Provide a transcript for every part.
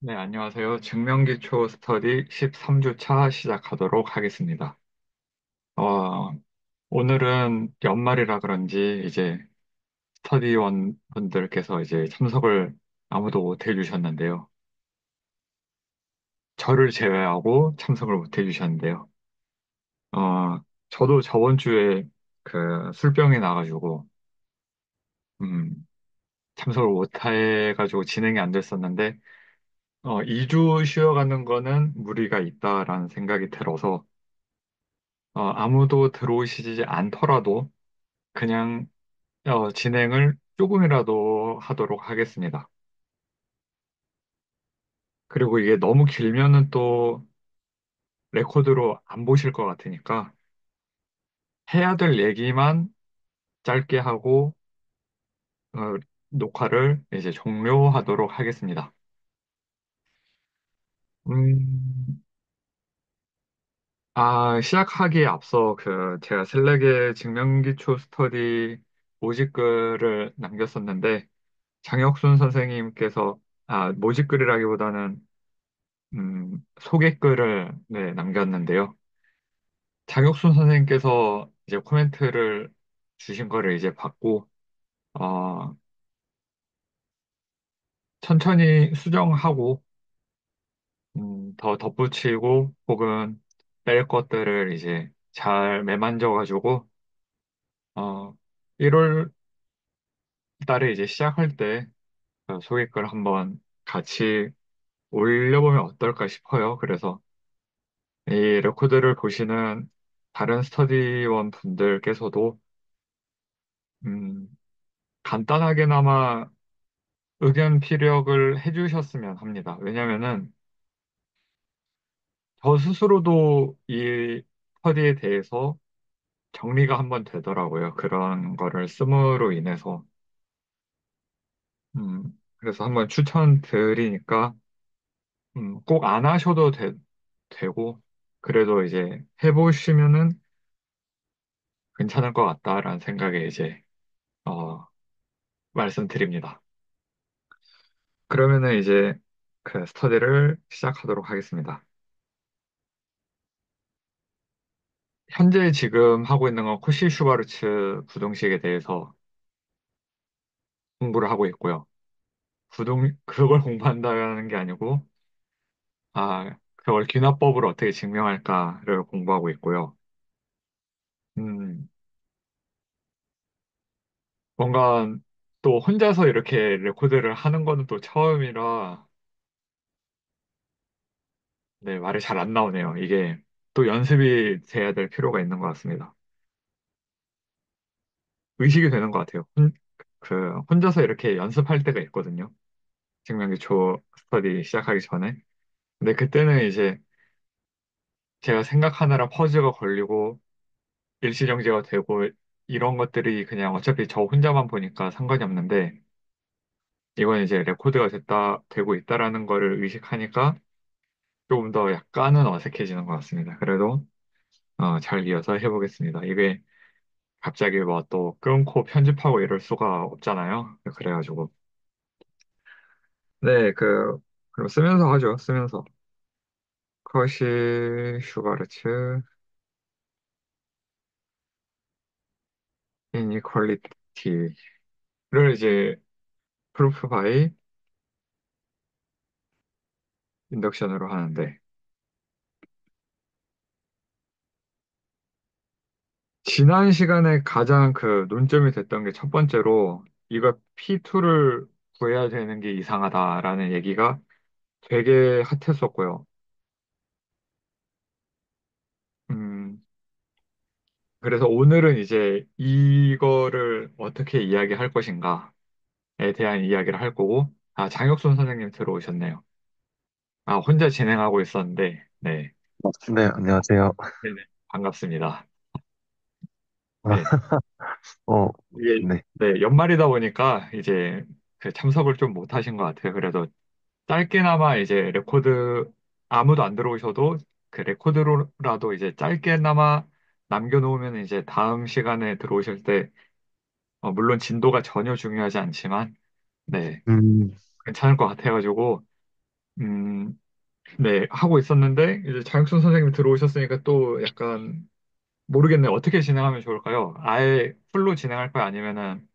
네, 안녕하세요. 증명기초 스터디 13주차 시작하도록 하겠습니다. 어, 오늘은 연말이라 그런지 이제 스터디원 분들께서 이제 참석을 아무도 못 해주셨는데요. 저를 제외하고 참석을 못 해주셨는데요. 어, 저도 저번 주에 그 술병이 나가지고, 음, 참석을 못 해가지고 진행이 안 됐었는데, 2주 쉬어가는 거는 무리가 있다라는 생각이 들어서, 아무도 들어오시지 않더라도 그냥 진행을 조금이라도 하도록 하겠습니다. 그리고 이게 너무 길면은 또 레코드로 안 보실 것 같으니까 해야 될 얘기만 짧게 하고 어, 녹화를 이제 종료하도록 하겠습니다. 음, 시작하기에 앞서 제가 슬랙에 증명기초 스터디 모집글을 남겼었는데 장혁순 선생님께서 모집글이라기보다는 소개글을 네, 남겼는데요. 장혁순 선생님께서 이제 코멘트를 주신 거를 이제 받고, 어, 천천히 수정하고, 더 덧붙이고, 혹은 뺄 것들을 이제 잘 매만져가지고, 1월 달에 이제 시작할 때 소개글 한번 같이 올려보면 어떨까 싶어요. 그래서 이 레코드를 보시는 다른 스터디원 분들께서도 음, 간단하게나마 의견 피력을 해주셨으면 합니다. 왜냐면은 저 스스로도 이 스터디에 대해서 정리가 한번 되더라고요. 그런 거를 씀으로 인해서. 그래서 한번 추천드리니까 꼭 안 하셔도 되고 그래도 이제 해보시면은 괜찮을 것 같다라는 생각에 이제 어, 말씀드립니다. 그러면은 이제 그 스터디를 시작하도록 하겠습니다. 현재 지금 하고 있는 건 코시 슈바르츠 구동식에 대해서 공부를 하고 있고요. 그걸 공부한다는 게 아니고, 그걸 귀납법으로 어떻게 증명할까를 공부하고 있고요. 음, 뭔가 또 혼자서 이렇게 레코드를 하는 거는 또 처음이라, 네, 말이 잘 안 나오네요. 이게 또 연습이 돼야 될 필요가 있는 것 같습니다. 의식이 되는 것 같아요. 혼자서 이렇게 연습할 때가 있거든요. 증명기초 스터디 시작하기 전에. 근데 그때는 이제 제가 생각하느라 퍼즈가 걸리고 일시정지가 되고 이런 것들이 그냥 어차피 저 혼자만 보니까 상관이 없는데 이건 이제 레코드가 되고 있다라는 거를 의식하니까 조금 더 약간은 어색해지는 것 같습니다. 그래도 잘 이어서 해보겠습니다. 이게 갑자기 뭐 또 끊고 편집하고 이럴 수가 없잖아요. 그래가지고 네, 그럼 쓰면서 하죠. 쓰면서 커시 슈바르츠 이니퀄리티를 이제 프루프 바이 인덕션으로 하는데 지난 시간에 가장 논점이 됐던 게 첫 번째로 이거 P2를 구해야 되는 게 이상하다라는 얘기가 되게 핫했었고요. 음, 그래서 오늘은 이제 이거를 어떻게 이야기할 것인가에 대한 이야기를 할 거고, 장혁순 선생님 들어오셨네요. 혼자 진행하고 있었는데, 네, 네, 안녕하세요. 네네, 반갑습니다. 아, 네, 어, 이게, 네. 네, 연말이다 보니까 이제 그 참석을 좀 못하신 것 같아요. 그래도 짧게나마 이제 레코드 아무도 안 들어오셔도 그 레코드로라도 이제 짧게나마 남겨놓으면 이제 다음 시간에 들어오실 때 물론 진도가 전혀 중요하지 않지만 네 음, 괜찮을 것 같아가지고 음, 네, 하고 있었는데, 이제 장혁순 선생님이 들어오셨으니까 또 약간 모르겠네요. 어떻게 진행하면 좋을까요? 아예 풀로 진행할까요? 아니면은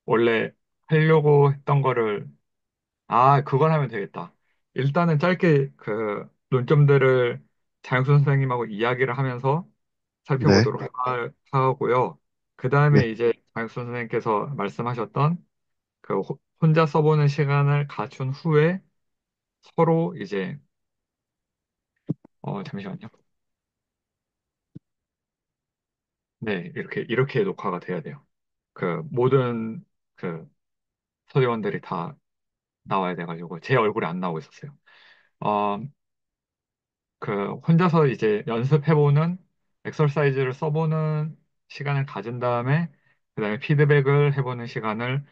원래 하려고 했던 거를, 그걸 하면 되겠다. 일단은 짧게 그 논점들을 장혁순 선생님하고 이야기를 하면서 네, 살펴보도록 하고요. 그 네, 다음에 이제 장혁순 선생님께서 말씀하셨던 그 혼자 써보는 시간을 갖춘 후에 서로 이제, 잠시만요. 네, 이렇게 녹화가 돼야 돼요. 그 모든 그 서류원들이 다 나와야 돼가지고 제 얼굴이 안 나오고 있었어요. 어, 그 혼자서 이제 연습해보는 엑서사이즈를 써보는 시간을 가진 다음에 그다음에 피드백을 해보는 시간을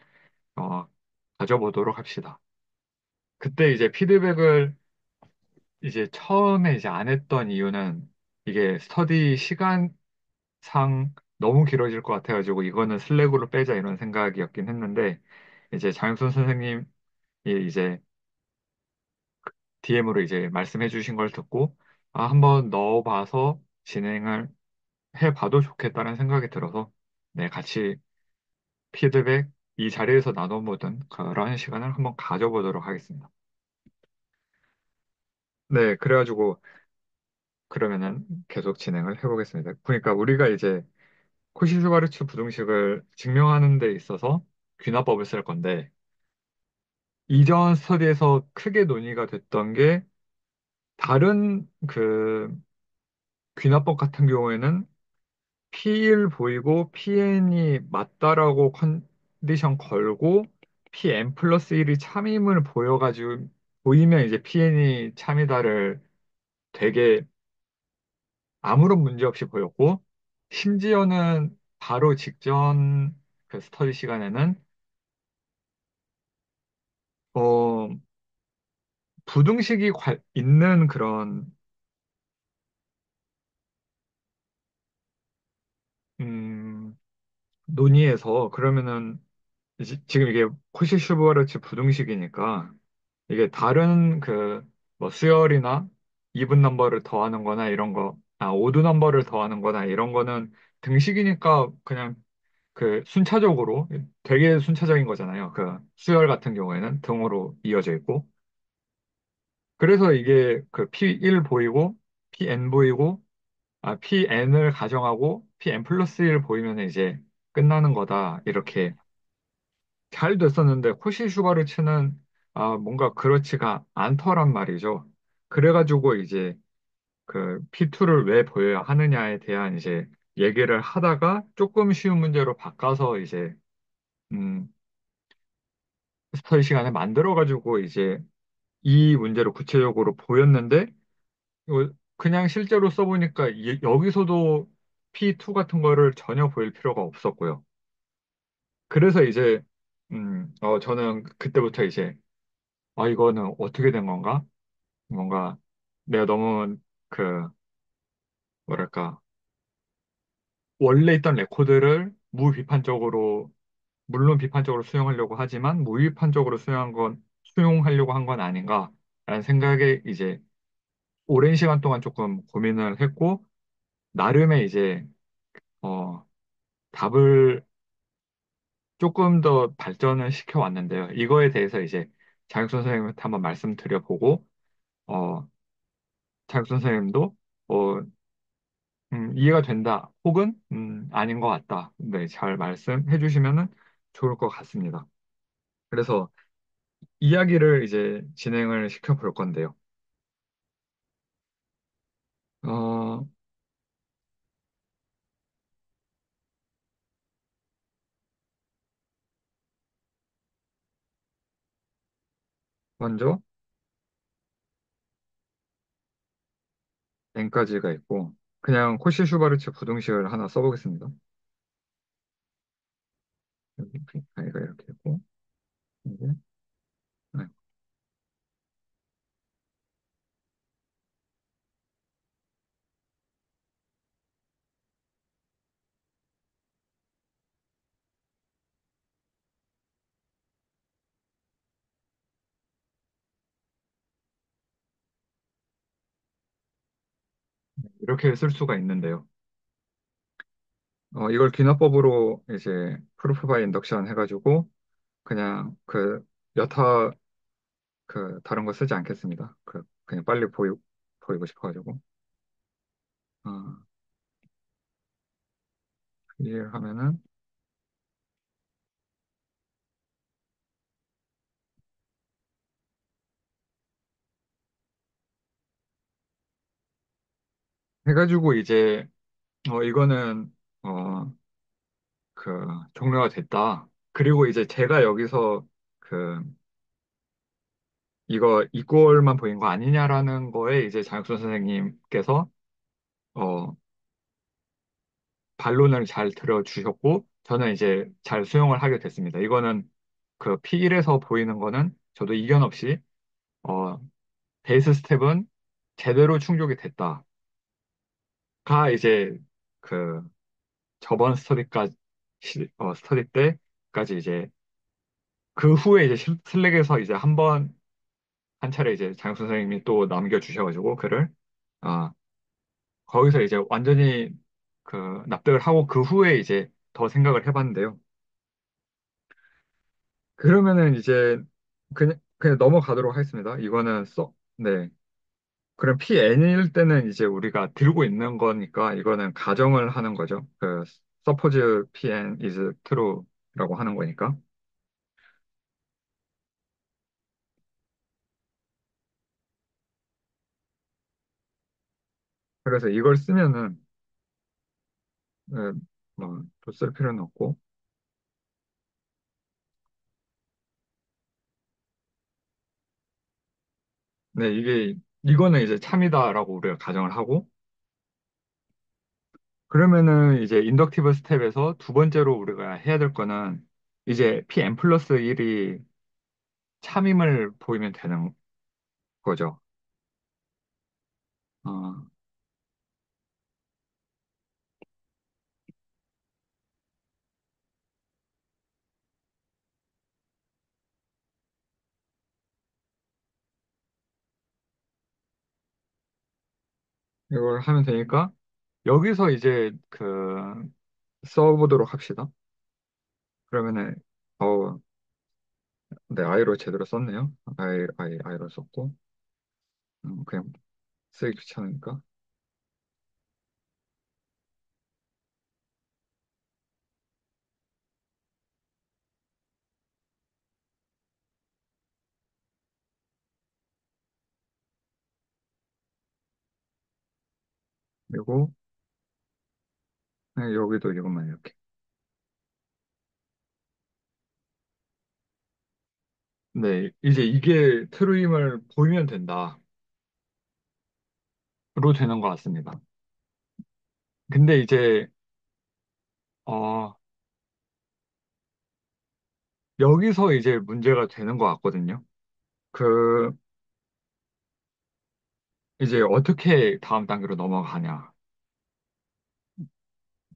어, 가져보도록 합시다. 그때 이제 피드백을 이제 처음에 이제 안 했던 이유는 이게 스터디 시간상 너무 길어질 것 같아가지고 이거는 슬랙으로 빼자 이런 생각이었긴 했는데 이제 장윤선 선생님이 이제 DM으로 이제 말씀해 주신 걸 듣고 한번 넣어봐서 진행을 해봐도 좋겠다는 생각이 들어서 네, 같이 피드백 이 자리에서 나눠보던 그런 시간을 한번 가져보도록 하겠습니다. 네, 그래가지고 그러면은 계속 진행을 해보겠습니다. 그러니까 우리가 이제 코시슈바르츠 부등식을 증명하는 데 있어서 귀납법을 쓸 건데 이전 스터디에서 크게 논의가 됐던 게 다른 그 귀납법 같은 경우에는 P1 보이고 PN이 맞다라고 컨디션 걸고 PN 플러스 1이 참임을 보여가지고 보이면 이제 PN이 참이다를 되게 아무런 문제 없이 보였고 심지어는 바로 직전 그 스터디 시간에는 어, 부등식이 있는 그런 음, 논의에서 그러면은 지금 이게 코시-슈바르츠 부등식이니까 이게 다른 그 뭐 수열이나 이분 넘버를 더하는 거나 이런 거, 오드 넘버를 더하는 거나 이런 거는 등식이니까 그냥 그 순차적으로 되게 순차적인 거잖아요. 그 수열 같은 경우에는 등으로 이어져 있고. 그래서 이게 그 P1 보이고 PN 보이고 PN을 가정하고 PN 플러스 1 보이면 이제 끝나는 거다. 이렇게 잘 됐었는데 호시 슈바르츠는 뭔가 그렇지가 않더란 말이죠. 그래가지고 이제 그 P2를 왜 보여야 하느냐에 대한 이제 얘기를 하다가 조금 쉬운 문제로 바꿔서 이제 음, 스터디 시간에 만들어가지고 이제 이 문제를 구체적으로 보였는데 그냥 실제로 써보니까 여기서도 P2 같은 거를 전혀 보일 필요가 없었고요. 그래서 이제 저는 그때부터 이제 이거는 어떻게 된 건가? 뭔가 내가 너무 그 뭐랄까 원래 있던 레코드를 무비판적으로 물론 비판적으로 수용하려고 하지만 무비판적으로 수용하려고 한 건 아닌가라는 생각에 이제 오랜 시간 동안 조금 고민을 했고 나름의 이제 어, 답을 조금 더 발전을 시켜 왔는데요. 이거에 대해서 이제 장혁 선생님한테 한번 말씀드려보고 어, 장혁 선생님도 어, 이해가 된다. 혹은 아닌 것 같다. 네, 잘 말씀해 주시면은 좋을 것 같습니다. 그래서 이야기를 이제 진행을 시켜 볼 건데요. 어, 먼저 n까지가 있고 그냥 코시 슈바르츠 부등식을 하나 써보겠습니다. 여기 i가 이렇게 있고 이게 네. 이렇게 쓸 수가 있는데요. 이걸 귀납법으로 이제 프루프 바이 인덕션 해가지고 그냥 그 여타 다른 거 쓰지 않겠습니다. 그냥 빨리 보이고 싶어가지고. 어, 클리어 하면은 해가지고 이제 이거는 어, 종료가 됐다. 그리고 이제 제가 여기서 그 이거 이꼴만 보인 거 아니냐라는 거에 이제 장학순 선생님께서 어, 반론을 잘 들어주셨고 저는 이제 잘 수용을 하게 됐습니다. 이거는 그 P1에서 보이는 거는 저도 이견 없이 어, 베이스 스텝은 제대로 충족이 됐다가 이제 그 저번 스터디 때까지 이제 그 후에 이제 슬랙에서 이제 한 차례 이제 장혁 선생님이 또 남겨주셔가지고 글을 아 거기서 이제 완전히 납득을 하고 그 후에 이제 더 생각을 해봤는데요. 그러면은 이제 그냥 넘어가도록 하겠습니다. 네. 그럼 PN일 때는 이제 우리가 들고 있는 거니까 이거는 가정을 하는 거죠. suppose PN is true라고 하는 거니까. 그래서 이걸 쓰면은 뭐또 쓸 필요는 없고, 네 이거는 이제 참이다라고 우리가 가정을 하고, 그러면은 이제 인덕티브 스텝에서 두 번째로 우리가 해야 될 거는 이제 Pn 플러스 1이 참임을 보이면 되는 거죠. 어, 이걸 하면 되니까 여기서 이제 써보도록 합시다. 그러면은 네, 아이로 제대로 썼네요. 아이로 썼고, 그냥 쓰기 귀찮으니까. 그리고 그냥 여기도 이것만 이렇게. 네, 이제 이게 트루임을 보이면 된다로 되는 것 같습니다. 근데 이제 어, 여기서 이제 문제가 되는 것 같거든요. 그 이제 어떻게 다음 단계로 넘어가냐.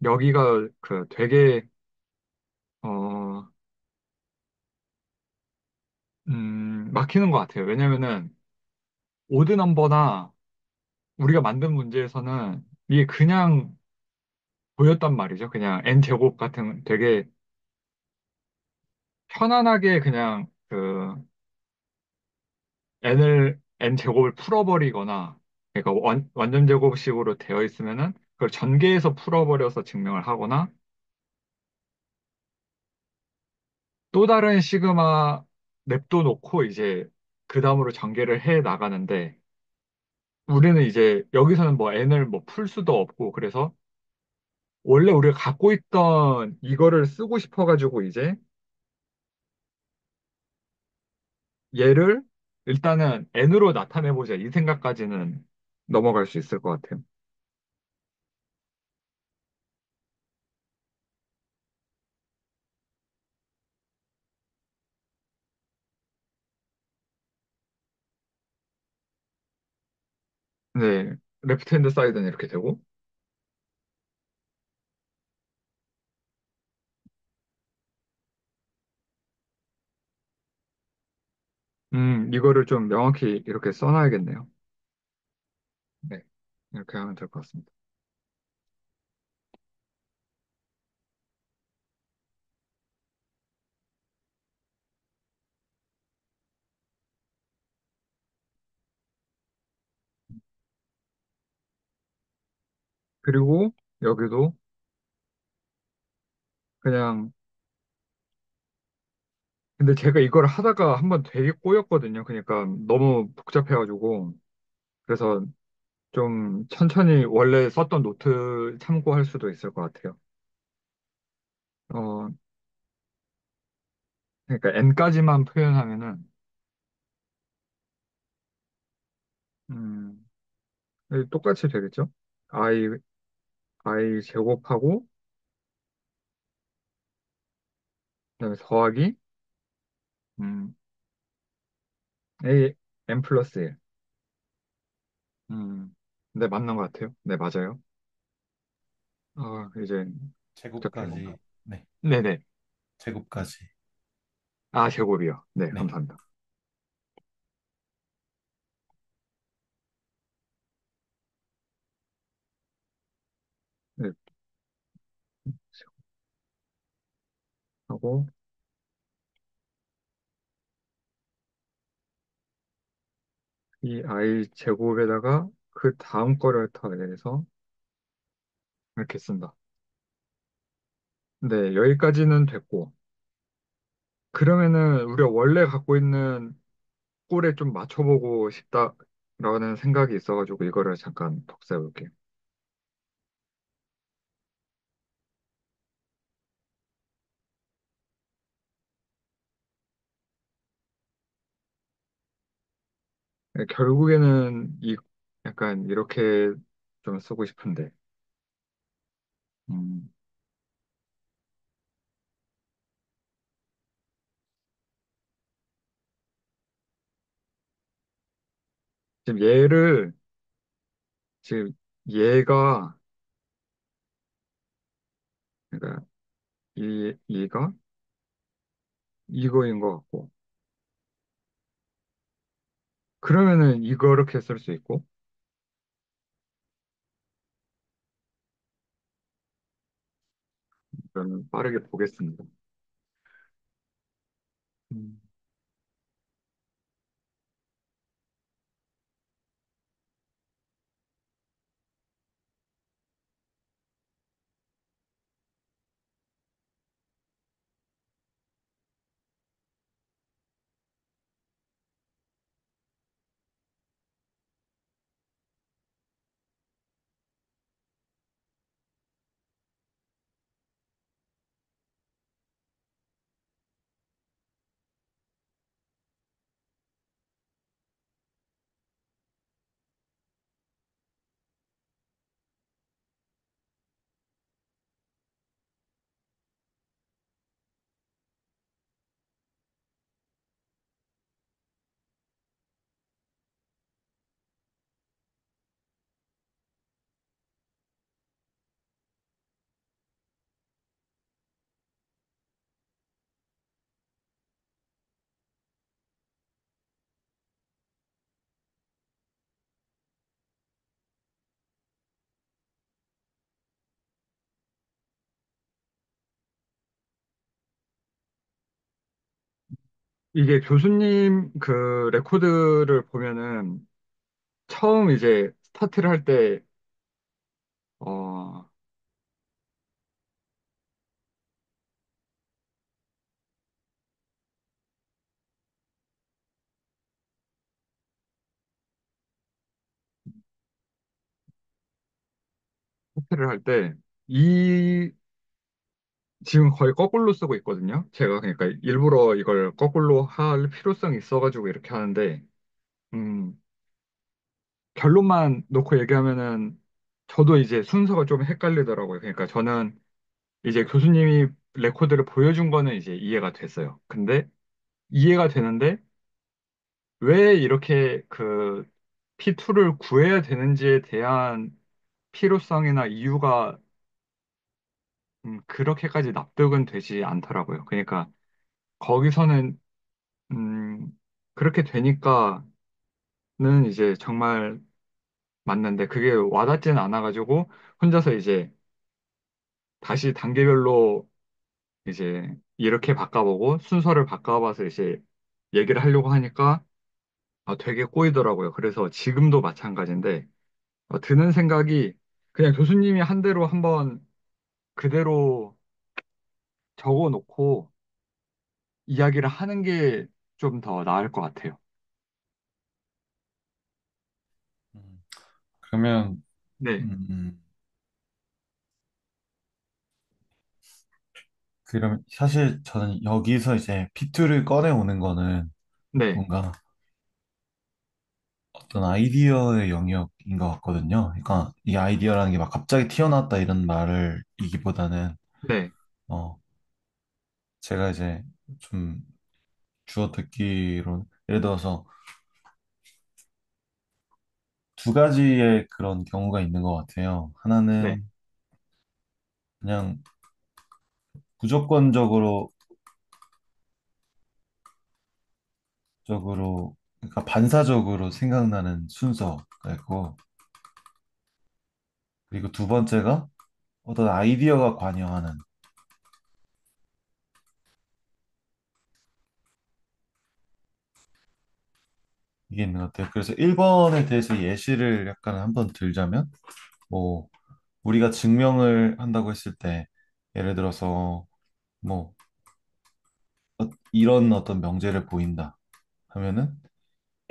여기가 되게 어, 막히는 것 같아요. 왜냐면은 오드 넘버나 우리가 만든 문제에서는 이게 그냥 보였단 말이죠. 그냥 n 제곱 같은 되게 편안하게 그냥 n 제곱을 풀어버리거나 그러니까 완전 제곱식으로 되어 있으면은 그걸 전개해서 풀어버려서 증명을 하거나 또 다른 시그마 냅도 놓고 이제 그 다음으로 전개를 해 나가는데 우리는 이제 여기서는 뭐 n을 뭐 풀 수도 없고 그래서 원래 우리가 갖고 있던 이거를 쓰고 싶어가지고 이제 얘를 일단은 n으로 나타내보자 이 생각까지는 넘어갈 수 있을 것 같아요. 네, 레프트 핸드 사이드는 이렇게 되고, 이거를 좀 명확히 이렇게 써놔야겠네요. 네. 이렇게 하면 될 것 같습니다. 그리고 여기도 그냥, 근데 제가 이걸 하다가 한번 되게 꼬였거든요. 그러니까 너무 복잡해가지고. 그래서 좀 천천히 원래 썼던 노트 참고할 수도 있을 것 같아요. 어, 그러니까 n까지만 표현하면은, 음, 똑같이 되겠죠? i, i 제곱하고, 그다음에 더하기, 음, a, n 플러스 1. 네, 맞는 것 같아요. 네, 맞아요. 이제 복잡해졌나? 제곱까지, 네, 네네. 제곱까지, 아, 제곱이요. 네, 네, 감사합니다. 네, 하고, 이 i 제곱에다가 그 다음 거를 더해서 이렇게 쓴다. 네, 여기까지는 됐고, 그러면은 우리가 원래 갖고 있는 꼴에 좀 맞춰보고 싶다라는 생각이 있어가지고 이거를 잠깐 복사해 볼게요. 네, 결국에는 약간 이렇게 좀 쓰고 싶은데, 음, 지금 지금 얘가, 그러니까 얘가 이거인 것 같고, 그러면은 이거 이렇게 쓸 수 있고, 그러면 빠르게 보겠습니다. 음, 이게 교수님 그 레코드를 보면은 처음 이제 스타트를 할 때, 어, 스타트를 할 때, 이, 지금 거의 거꾸로 쓰고 있거든요. 제가 그러니까 일부러 이걸 거꾸로 할 필요성이 있어가지고 이렇게 하는데, 음, 결론만 놓고 얘기하면은 저도 이제 순서가 좀 헷갈리더라고요. 그러니까 저는 이제 교수님이 레코드를 보여준 거는 이제 이해가 됐어요. 근데 이해가 되는데 왜 이렇게 그 P2를 구해야 되는지에 대한 필요성이나 이유가 그렇게까지 납득은 되지 않더라고요. 그러니까 거기서는 음, 그렇게 되니까는 이제 정말 맞는데 그게 와닿지는 않아가지고 혼자서 이제 다시 단계별로 이제 이렇게 바꿔보고 순서를 바꿔봐서 이제 얘기를 하려고 하니까 되게 꼬이더라고요. 그래서 지금도 마찬가지인데 드는 생각이 그냥 교수님이 한 대로 한번 그대로 적어 놓고 이야기를 하는 게 좀 더 나을 것 같아요. 음, 그러면, 네, 음, 그럼 사실 저는 여기서 이제 P2를 꺼내오는 거는 네, 뭔가 어떤 아이디어의 영역인 것 같거든요. 그러니까 이 아이디어라는 게 막 갑자기 튀어나왔다 이런 말을 이기보다는, 네, 어, 제가 이제 좀 주워 듣기로, 예를 들어서 두 가지의 그런 경우가 있는 것 같아요. 네, 하나는 그냥 무조건적으로, 그러니까 반사적으로 생각나는 순서가 있고, 그리고 두 번째가 어떤 아이디어가 관여하는 이게 있는 것 같아요. 그래서 1번에 대해서 예시를 약간 한번 들자면, 뭐, 우리가 증명을 한다고 했을 때, 예를 들어서, 뭐, 이런 어떤 명제를 보인다 하면은,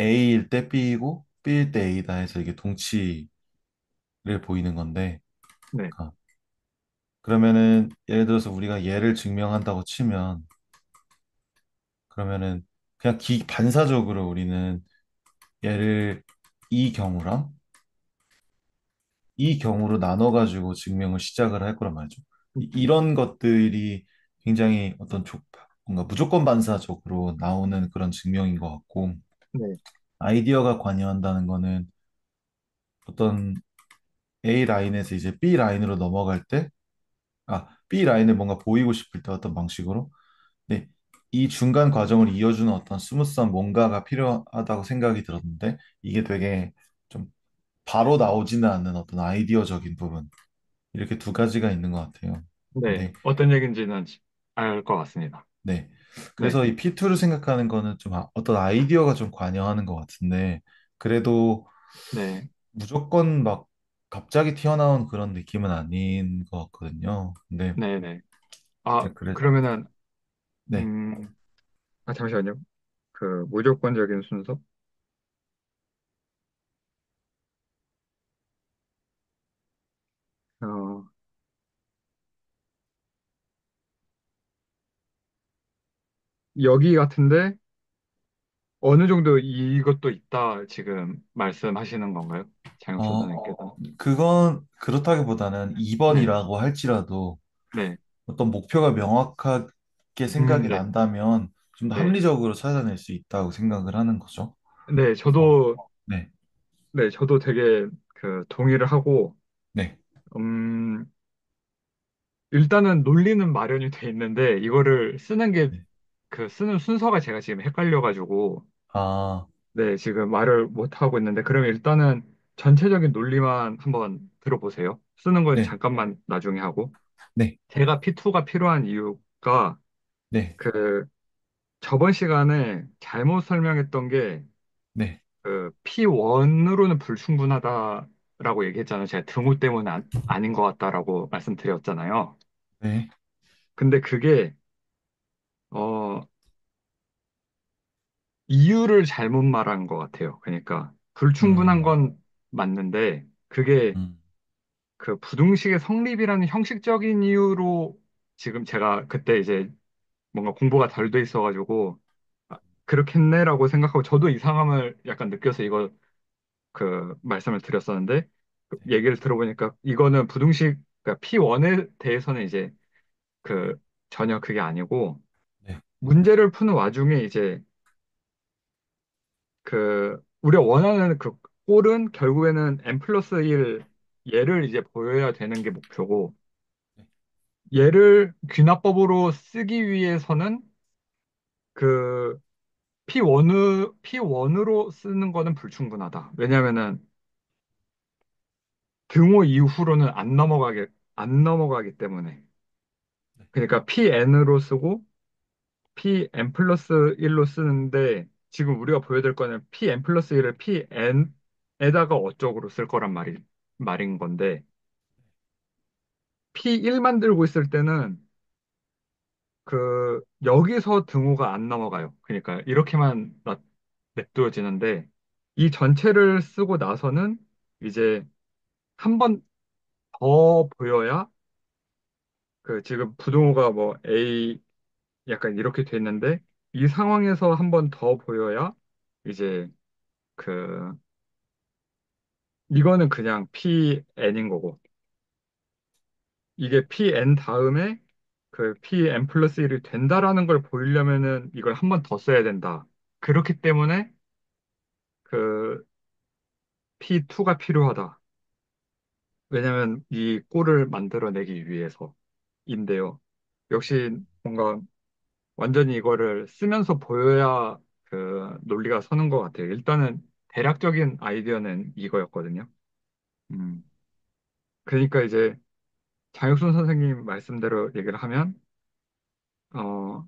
A일 때 B이고, B일 때 A다 해서 이게 동치를 보이는 건데, 네, 아, 그러면은, 예를 들어서 우리가 얘를 증명한다고 치면, 그러면은, 그냥 반사적으로 우리는 얘를 이 경우랑 이 경우로 나눠가지고 증명을 시작을 할 거란 말이죠. 이런 것들이 굉장히 뭔가 무조건 반사적으로 나오는 그런 증명인 것 같고, 네, 아이디어가 관여한다는 거는 어떤 A 라인에서 이제 B 라인으로 넘어갈 때, B 라인을 뭔가 보이고 싶을 때 어떤 방식으로, 네, 이 중간 과정을 이어주는 어떤 스무스한 뭔가가 필요하다고 생각이 들었는데, 이게 되게 좀 바로 나오지는 않는 어떤 아이디어적인 부분, 이렇게 두 가지가 있는 것 같아요. 네. 네, 어떤 얘기인지는 알 것 같습니다. 네. 네, 그래서 이 P2를 생각하는 거는 좀 어떤 아이디어가 좀 관여하는 것 같은데, 그래도 네, 무조건 막 갑자기 튀어나온 그런 느낌은 아닌 것 같거든요. 근데, 네, 네. 네, 그러면은, 네. 음, 잠시만요. 그 무조건적인 순서? 어, 여기 같은데 어느 정도 이것도 있다 지금 말씀하시는 건가요? 장혁 어, 소장님께서. 그건 그렇다기보다는 네, 2번이라고 할지라도 네, 어떤 목표가 명확하게 생각이 네, 난다면 좀 더 네, 합리적으로 찾아낼 수 있다고 생각을 하는 거죠. 네, 그래서, 네, 저도 되게 그 동의를 하고, 네, 음, 일단은 논리는 마련이 돼 있는데 이거를 쓰는 게 네. 그 쓰는 순서가 제가 지금 헷갈려가지고, 아, 네, 지금 말을 못 하고 있는데 그러면 일단은 전체적인 논리만 한번 들어보세요. 쓰는 건 네, 잠깐만 나중에 하고. 네, 제가 P2가 필요한 이유가 네, 그 저번 시간에 잘못 설명했던 게 네, 그 P1으로는 불충분하다라고 얘기했잖아요. 제가 등호 때문에 아닌 것 같다라고 말씀드렸잖아요. 네, 근데 그게 어 이유를 잘못 말한 것 같아요. 그러니까 불충분한 음, 건 맞는데 그게 음, 그 부등식의 성립이라는 형식적인 이유로 지금 제가 그때 이제 뭔가 공부가 덜 돼 있어가지고 그렇겠네라고 생각하고 저도 이상함을 약간 느껴서 이거 그 말씀을 드렸었는데 그 네, 얘기를 들어보니까 이거는 부등식 그러니까 P1에 대해서는 이제 그 전혀 그게 아니고 네, 문제를 푸는 와중에 이제 그 우리가 원하는 그 꼴은 결국에는 n 플러스 1 얘를 이제 보여야 되는 게 목표고 네, 얘를 귀납법으로 쓰기 위해서는 그 P1으로 쓰는 거는 불충분하다. 왜냐면은 등호 이후로는 안 넘어가기 때문에. 그러니까 PN으로 쓰고 PN 플러스 1로 쓰는데 지금 우리가 보여드릴 거는 PN 플러스 1을 PN에다가 어적으로 쓸 거란 말인 건데 P1만 들고 있을 때는 여기서 등호가 안 넘어가요. 그러니까 이렇게만 냅두어지는데 이 전체를 쓰고 나서는 이제 한 번 더 보여야 지금 부등호가 뭐 A 약간 이렇게 돼 있는데 이 상황에서 한 번 더 보여야 이제 그 이거는 그냥 PN인 거고 이게 PN 다음에 PN 플러스 1이 된다라는 걸 보이려면은 이걸 한 번 더 써야 된다. 그렇기 때문에 그 P2가 필요하다. 왜냐면 이 꼴을 만들어내기 위해서인데요. 역시 뭔가 완전히 이거를 쓰면서 보여야 논리가 서는 것 같아요. 일단은 대략적인 아이디어는 이거였거든요. 음. 그러니까 이제 장육순 선생님 말씀대로 얘기를 하면, 어,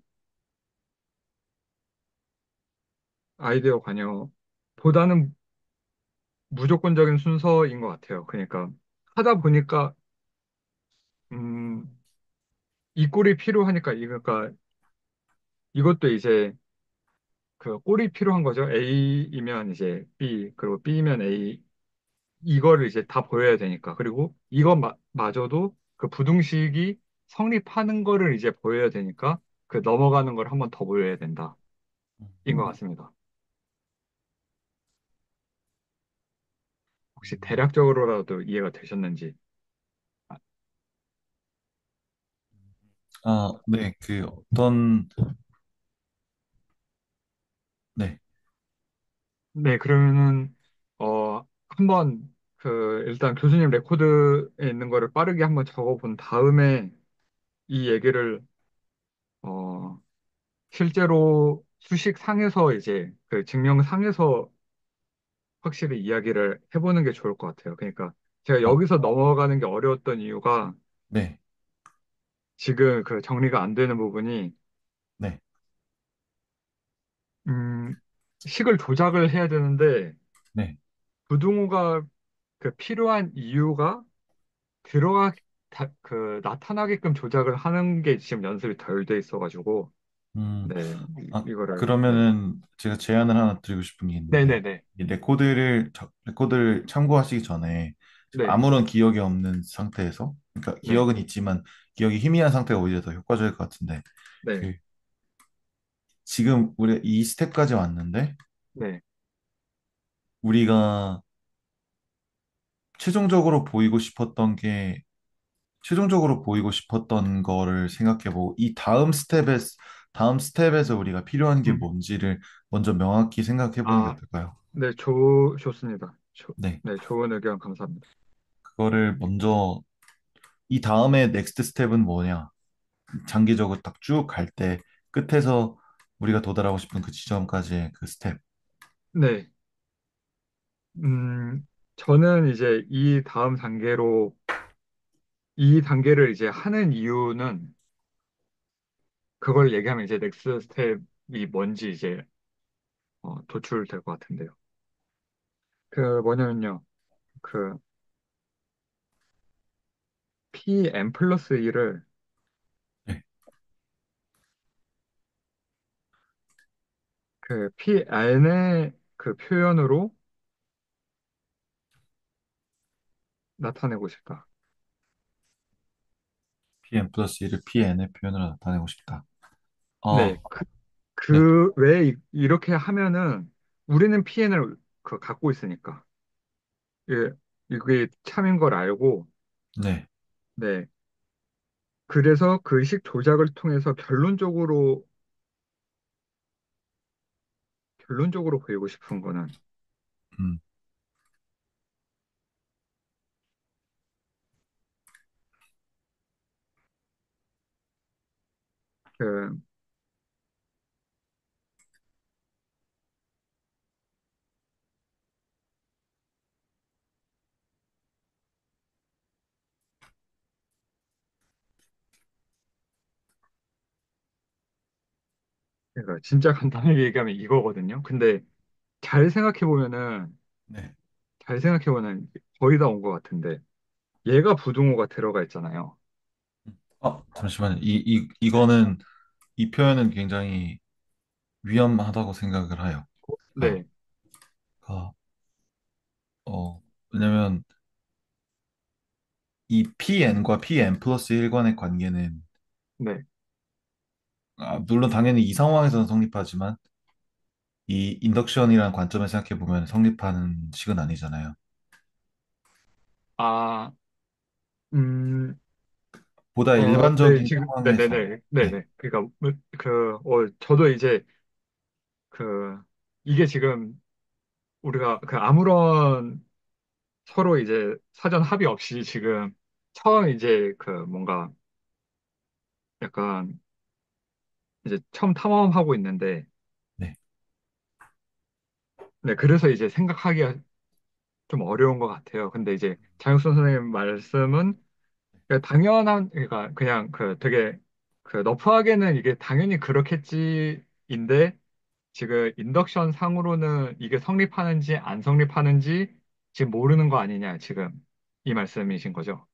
아이디어 관여보다는 무조건적인 순서인 것 같아요. 그러니까 하다 보니까, 음, 이 꼴이 필요하니까, 그러니까 이것도 이제 꼴이 필요한 거죠. A이면 이제 B, 그리고 B면 A, 이거를 이제 다 보여야 되니까. 그리고 마저도 부등식이 성립하는 거를 이제 보여야 되니까 넘어가는 걸 한번 더 보여야 된다. 인 것 같습니다. 혹시 대략적으로라도 이해가 되셨는지. 아, 네, 그 어떤, 네, 네, 그러면은, 한번 일단 교수님 레코드에 있는 거를 빠르게 한번 적어본 다음에 이 얘기를, 어, 실제로 수식상에서 이제 증명상에서 확실히 이야기를 해보는 게 좋을 것 같아요. 그러니까 제가 아, 여기서 넘어가는 게 어려웠던 이유가 네, 지금 정리가 안 되는 부분이 네, 음, 식을 조작을 해야 되는데 네. 부등호가 필요한 이유가 들어가 나타나게끔 조작을 하는 게 지금 연습이 덜 돼 있어가지고 음, 네 이거를 네 그러면은 제가 제안을 하나 드리고 싶은 게 있는데, 네네네 이 레코드를 참고하시기 전에 지금 네 아무런 기억이 없는 상태에서, 그러니까 네 기억은 있지만 기억이 희미한 상태가 오히려 더 효과적일 것 같은데, 네 그 지금 우리 이 스텝까지 왔는데, 네 우리가 최종적으로 보이고 싶었던 게 최종적으로 보이고 싶었던 거를 생각해보고 이 다음 스텝에서 우리가 필요한 게 음, 뭔지를 먼저 명확히 생각해보는 게 아, 어떨까요? 네, 좋습니다. 네, 네, 좋은 의견 감사합니다. 그거를 먼저 이 다음에 넥스트 스텝은 뭐냐? 장기적으로 딱 쭉 갈 때 끝에서 우리가 도달하고 싶은 그 지점까지의 그 스텝. 네, 음, 저는 이제 이 단계를 이제 하는 이유는 그걸 얘기하면 이제 넥스트 스텝이 뭔지 이제 도출될 것 같은데요. 뭐냐면요. 그 PM 플러스 1을 네, PN의 표현으로 나타내고 싶다. PM 플러스 1을 PN의 표현으로 나타내고 싶다. 어, 네, 네, 왜 이렇게 하면은 우리는 PN을 갖고 있으니까. 예, 이게 참인 걸 알고, 네. 네. 그래서 그 식 조작을 통해서 결론적으로 보이고 싶은 거는, 음, 그, 그러니까 진짜 간단하게 얘기하면 이거거든요. 근데 잘 생각해 보면은 네. 잘 생각해 보면 거의 다 온 것 같은데 얘가 부등호가 들어가 있잖아요. 잠시만요. 이거는, 이 표현은 굉장히 위험하다고 생각을 해요. 그러니까, 네, 그, 왜냐면, 이 PN과 PN 플러스 1 간의 관계는, 네. 물론 당연히 이 상황에서는 성립하지만, 이 인덕션이라는 관점에서 생각해 보면 성립하는 식은 아니잖아요. 아, 음, 보다 네, 일반적인 지금, 상황에서, 네네네, 네, 네네. 그러니까 저도 이제 그 이게 지금 우리가 그 아무런 서로 이제 사전 합의 없이 지금 처음 이제 그 뭔가 약간 이제 처음 탐험하고 있는데, 네, 네, 그래서 이제 생각하기가 좀 어려운 것 같아요. 근데 이제 장육선 선생님 말씀은 그러니까 당연한, 그러니까 그냥 그 되게 그 너프하게는 이게 당연히 그렇겠지인데 지금 인덕션 상으로는 이게 성립하는지 안 성립하는지 지금 모르는 거 아니냐, 지금 이 말씀이신 거죠.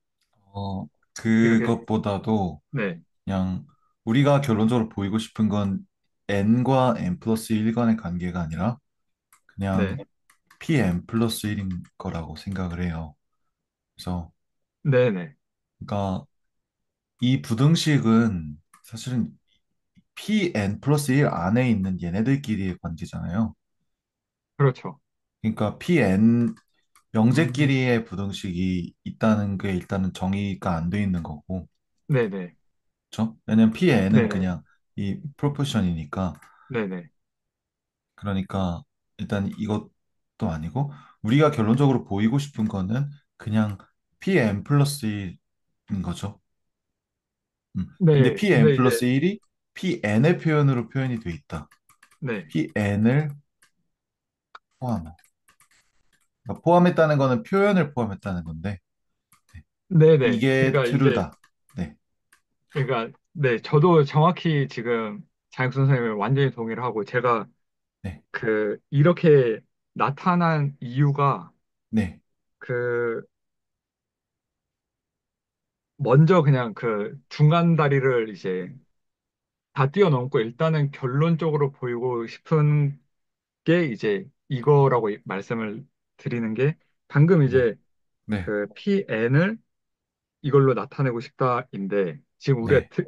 이렇게, 그것보다도 네, 그냥 우리가 결론적으로 보이고 싶은 건 n과 n 플러스 1 간의 관계가 아니라 그냥 네, pn 플러스 1인 거라고 생각을 해요. 그래서, 네네, 그러니까 이 부등식은 사실은 pn 플러스 1 안에 있는 얘네들끼리의 관계잖아요. 그렇죠. 그러니까 pn 음, 영제끼리의 부등식이 있다는 게 일단은 정의가 안 돼 있는 거고, 네네, 그렇죠? 왜냐면 pn은 네네, 그냥 이 프로포션이니까. 네네, 그러니까 일단 이것도 아니고, 우리가 결론적으로 보이고 싶은 거는 그냥 pn 플러스 1인 거죠. 근데 네, pn 근데 이제, 플러스 1이 pn의 표현으로 표현이 돼 있다. 네, pn을 포함. 그러니까 포함했다는 거는 표현을 포함했다는 건데, 네. 네네, 이게 그러니까 이제, true다. 네, 그러니까, 네, 저도 정확히 지금 장혁 선생님을 완전히 동의를 하고 제가 네, 그 이렇게 나타난 이유가 네, 그 먼저 그냥 그 중간 다리를 이제 다 뛰어넘고 일단은 결론적으로 보이고 싶은 게 이제 이거라고 말씀을 드리는 게 방금 네, 이제 네, 그 PN을 이걸로 나타내고 싶다인데 지금 우리가 네,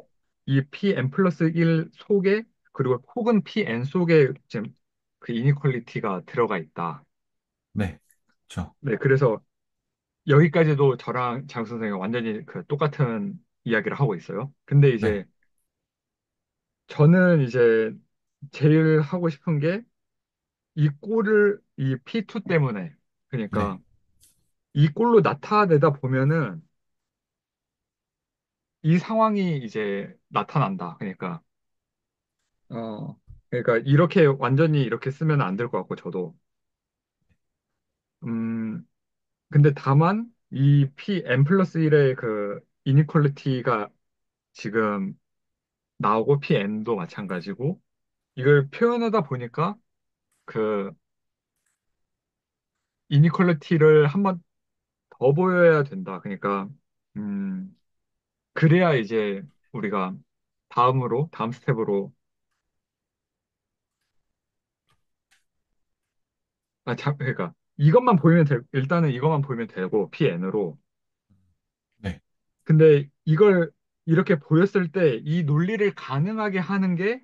이 PN 플러스 1 속에 그리고 혹은 PN 속에 지금 그 이니퀄리티가 들어가 있다. 네, 그렇죠. 네, 그래서 여기까지도 저랑 장 선생님 완전히 그 똑같은 이야기를 하고 있어요. 근데 네, 이제 저는 이제 제일 하고 싶은 게 이 꼴을 이 P2 때문에 네, 그러니까 이 꼴로 나타내다 보면은 이 상황이 이제 나타난다. 그러니까 이렇게 완전히 이렇게 쓰면 안 될 것 같고 저도 음 근데 다만 이 P n 플러스 1의 그 이니퀄리티가 지금 나오고 PN도 마찬가지고 이걸 표현하다 보니까 그 이니퀄리티를 한번 더 보여야 된다. 그러니까 음 그래야 이제 우리가 다음 스텝으로 그러니까 이것만 보이면 일단은 이것만 보이면 되고 PN으로 네, 근데 이걸 이렇게 보였을 때 이 논리를 가능하게 하는 게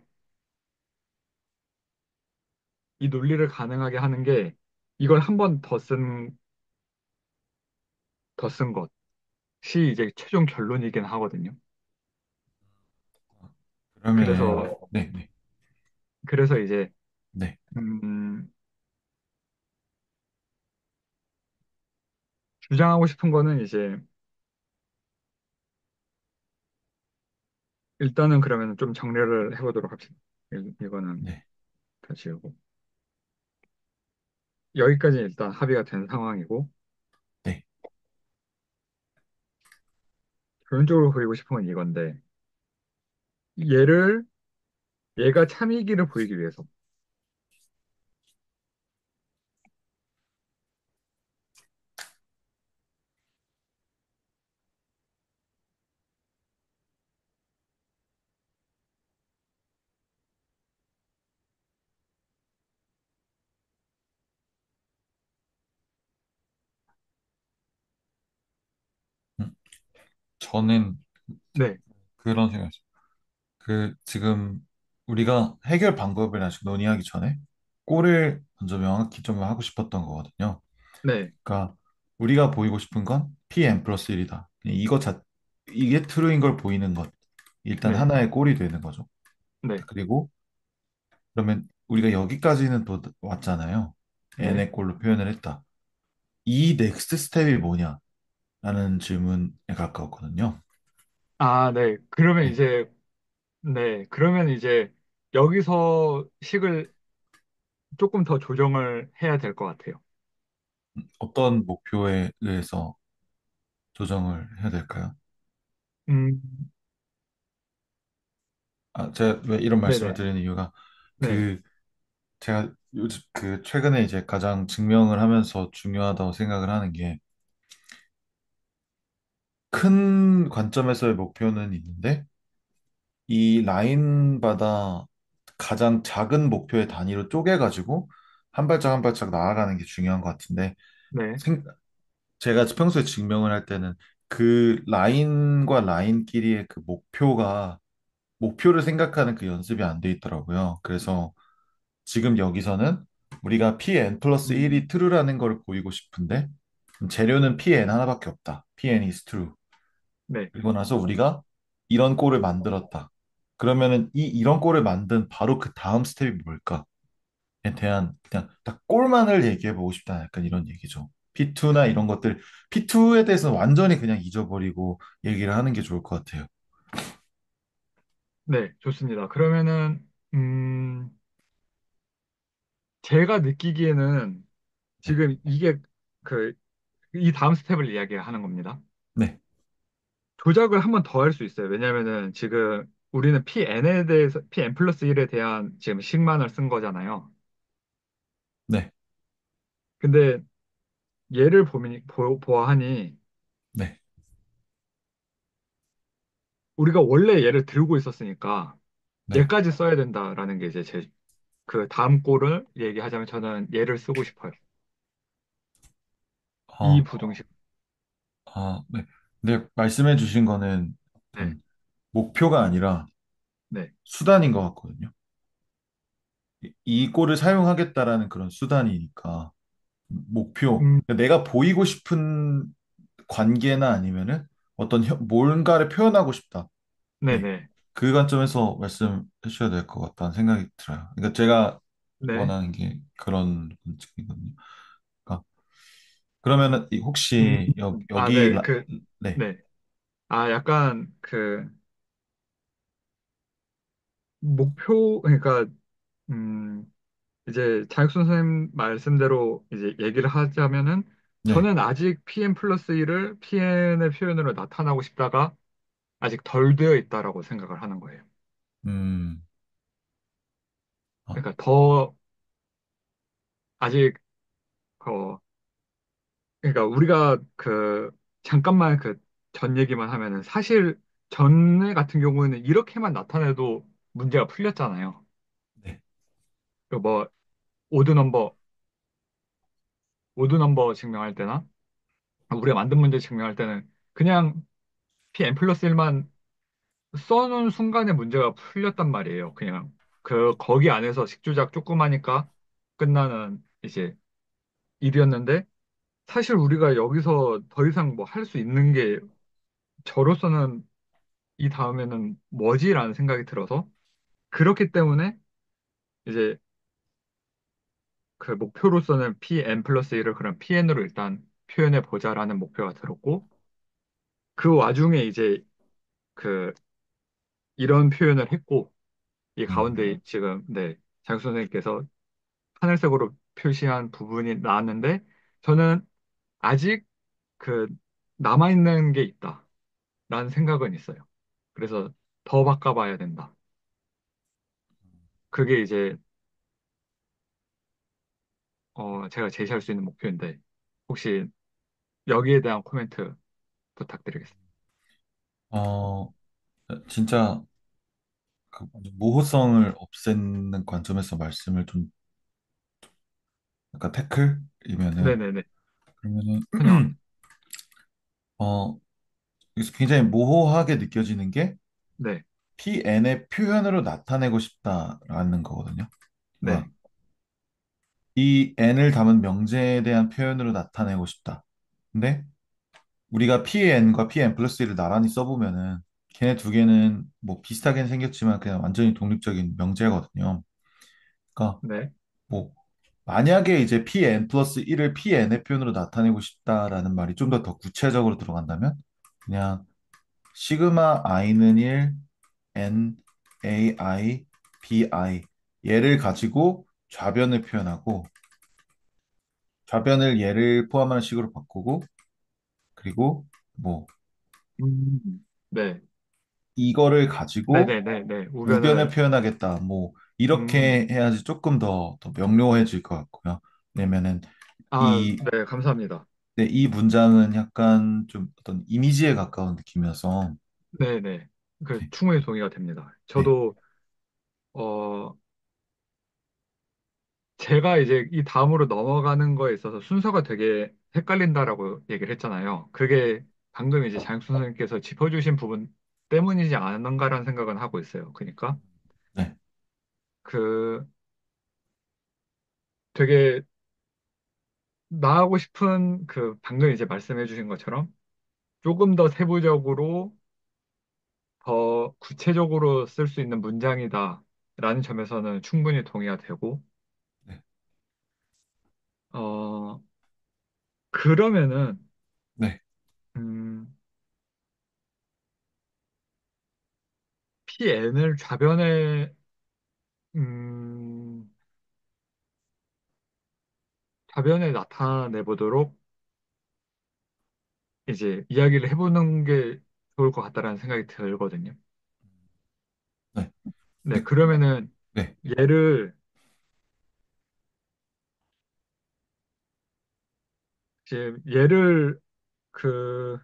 이 논리를 가능하게 하는 게 이걸 한 번 더 쓴 것이 이제 최종 결론이긴 하거든요. 그러면은, 그래서 네, 네, 그래서 이제 네, 음, 주장하고 싶은 거는 이제 일단은 그러면 좀 정리를 해보도록 합시다. 이거는 네, 다 지우고 여기까지 일단 합의가 된 상황이고 네, 결론적으로 보이고 싶은 건 이건데 얘를 얘가 참이기를 보이기 위해서. 음, 저는 네, 그런 생각이죠. 그 지금 우리가 해결 방법을 아직 논의하기 전에 꼴을 먼저 명확히 좀 하고 싶었던 거거든요. 네, 그러니까 우리가 보이고 싶은 건 Pn 플러스 1이다. 이게 true인 걸 보이는 것. 일단 네, 하나의 꼴이 되는 거죠. 네, 그리고 그러면 우리가 여기까지는 또 왔잖아요. 네. n의 꼴로 표현을 했다. 이 넥스트 스텝이 뭐냐? 라는 질문에 가까웠거든요. 아, 네. 그러면 네. 이제, 네. 그러면 이제 여기서 식을 조금 더 조정을 해야 될 것 같아요. 어떤 목표에 의해서 조정을 해야 될까요? 음, 제가 왜 이런 말씀을 네네. 드리는 이유가 네, 그 제가 요즘 최근에 이제 가장 증명을 하면서 중요하다고 생각을 하는 게 큰 관점에서의 목표는 있는데 이 라인마다 가장 작은 목표의 단위로 쪼개가지고 한 발짝 한 발짝 나아가는 게 중요한 것 같은데 네, 생- 제가 평소에 증명을 할 때는 그 라인과 라인끼리의 그 목표를 생각하는 그 연습이 안 돼 있더라고요. 그래서 지금 여기서는 우리가 pn 플러스 음, 1이 true라는 걸 보이고 싶은데 재료는 pn 하나밖에 없다. pn is true. 네, 그리고 나서 우리가 이런 꼴을 만들었다. 그러면은 이런 꼴을 만든 바로 그 다음 스텝이 뭘까? 에 대한 그냥 딱 꼴만을 얘기해 보고 싶다. 약간 이런 얘기죠. P2나 이런 것들, P2에 대해서는 완전히 그냥 잊어버리고 얘기를 하는 게 좋을 것 같아요. 네, 좋습니다. 그러면은, 음, 제가 느끼기에는 네, 지금 이게 그, 이 다음 스텝을 이야기하는 겁니다. 네, 조작을 한 번 더 할 수 있어요. 왜냐면은 지금 우리는 PN에 대해서, PN 플러스 1에 대한 지금 식만을 쓴 거잖아요. 네, 근데 얘를 보아하니 네, 우리가 원래 얘를 들고 있었으니까 네. 얘까지 써야 된다라는 게 이제 제 그 다음 꼴을 얘기하자면 저는 얘를 쓰고 싶어요. 이 어, 부등식. 네. 근데 말씀해 주신 거는 네, 어떤 목표가 아니라 네, 수단인 것 같거든요. 이 꼴을 사용하겠다라는 그런 수단이니까 음, 그러니까 내가 보이고 싶은 관계나 아니면은 뭔가를 표현하고 싶다. 네, 네. 네, 그 관점에서 말씀해 주셔야 될 것 같다는 생각이 들어요. 그러니까 제가 네. 원하는 게 그런 관점이거든요. 그러니까 그러면은 음, 혹시 여기 네, 네, 네. 약간 그 그러니까 음, 이제 장혁순 선생님 말씀대로 이제 얘기를 하자면은 네, 저는 아직 PM 플러스 1을 PN의 표현으로 나타나고 싶다가 아직 덜 되어 있다라고 생각을 하는 거예요. 음, 아, 그러니까 더 아직 어 그러니까 우리가 그 잠깐만 그 전 얘기만 하면은 사실 전에 같은 경우에는 이렇게만 나타내도 문제가 풀렸잖아요. 네, 그뭐 오드 넘버 오드 넘버 증명할 때나 우리가 만든 문제 증명할 때는 그냥 pn 플러스 1만 써놓은 순간에 문제가 풀렸단 말이에요. 그냥 거기 안에서 식조작 조그마니까 끝나는 이제 일이었는데 사실 우리가 여기서 더 이상 뭐 할 수 있는 게 저로서는 이 다음에는 뭐지라는 생각이 들어서 그렇기 때문에 이제 그 목표로서는 pn 플러스 1을 그럼 pn으로 일단 표현해 보자라는 목표가 들었고 그 와중에 이제 그 이런 표현을 했고 이 가운데 음, 지금 네 장 선생님께서 하늘색으로 표시한 부분이 나왔는데 저는 아직 그 남아있는 게 있다라는 생각은 있어요. 그래서 더 바꿔봐야 된다. 그게 이제 제가 제시할 수 있는 목표인데 혹시 여기에 대한 코멘트 부탁드리겠습니다. 어, 진짜 그 모호성을 없애는 관점에서 말씀을 좀 약간 태클이면은 네네네. 그러면은 환영합니다. 어 여기서 굉장히 모호하게 느껴지는 게 네, PN의 표현으로 나타내고 싶다라는 거거든요. 네, 그러니까 이 N을 담은 명제에 대한 표현으로 나타내고 싶다. 근데 우리가 PN과 PN 플러스 1을 나란히 써보면은 걔네 두 개는 뭐 비슷하게는 생겼지만 그냥 완전히 독립적인 명제거든요. 그러니까 네. 뭐 만약에 이제 PN 플러스 1을 PN의 표현으로 나타내고 싶다라는 말이 좀 더 구체적으로 들어간다면 그냥 시그마 i는 1, N, A, I, B, I 얘를 가지고 좌변을 표현하고 좌변을 얘를 포함하는 식으로 바꾸고 그리고 뭐 네, 이거를 가지고 네네네네. 우변을 우변을, 표현하겠다. 뭐 음, 이렇게 해야지 조금 더 명료해질 것 같고요. 왜냐면은 아, 이, 네, 감사합니다. 네, 이 문장은 약간 좀 어떤 이미지에 가까운 느낌이어서 네네. 그, 네, 충분히 동의가 됩니다. 네, 저도, 어, 제가 이제 이 다음으로 넘어가는 거에 있어서 순서가 되게 헷갈린다라고 얘기를 했잖아요. 그게 방금 이제 장혁 선생님께서 짚어주신 부분 때문이지 않은가라는 생각은 하고 있어요. 그러니까 네, 그 되게 나하고 싶은 그 방금 이제 말씀해주신 것처럼 조금 더 세부적으로 더 구체적으로 쓸 수 있는 문장이다라는 점에서는 충분히 동의가 되고, 네, 어, 그러면은, 네, 음, PN을 음, 좌변에 나타내 보도록 이제 이야기를 해보는 게 좋을 것 같다라는 생각이 들거든요. 네, 네, 네, 그러면은 네, 얘를, 이제 얘를 그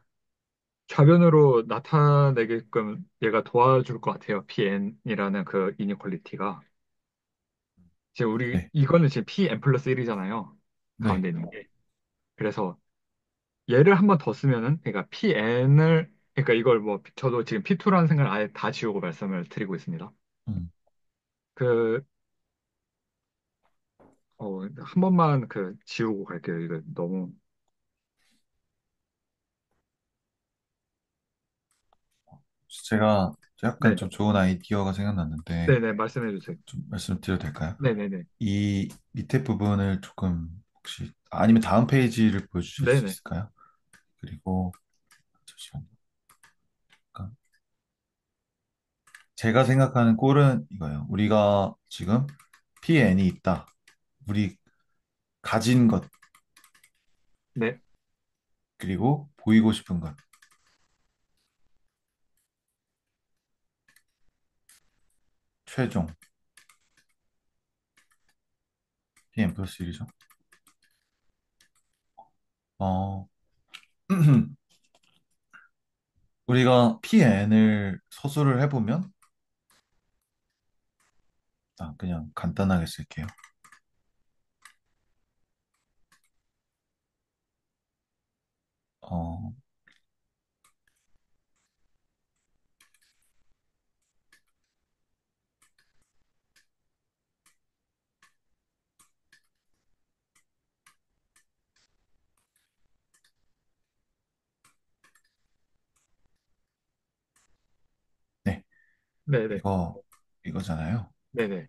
좌변으로 나타내게끔 얘가 도와줄 것 같아요. PN이라는 그 이니퀄리티가. 지금 우리, 네, 이거는 지금 PN 플러스 1이잖아요. 네, 가운데 있는 게. 그래서 얘를 한 번 더 쓰면은, 그러니까 PN을, 그러니까 이걸 뭐, 저도 지금 P2라는 생각을 아예 다 지우고 말씀을 드리고 있습니다. 음, 그, 한 번만 그 지우고 갈게요. 이거 너무. 제가 약간 네. 좀 좋은 아이디어가 생각났는데 네네, 말씀해 주세요. 좀 말씀드려도 될까요? 네네네. 이 밑에 부분을 조금 혹시 아니면 다음 페이지를 보여주실 수 네네. 있을까요? 그리고 잠시만요. 잠깐. 제가 생각하는 꼴은 이거예요. 우리가 지금 PN이 있다. 우리 가진 것, 네. 그리고 보이고 싶은 것, 최종, PN 플러스 1이죠. 어, 우리가 PN을 서술을 해보면, 그냥 간단하게 쓸게요. 어, 네, 네네. 이거잖아요. 네네.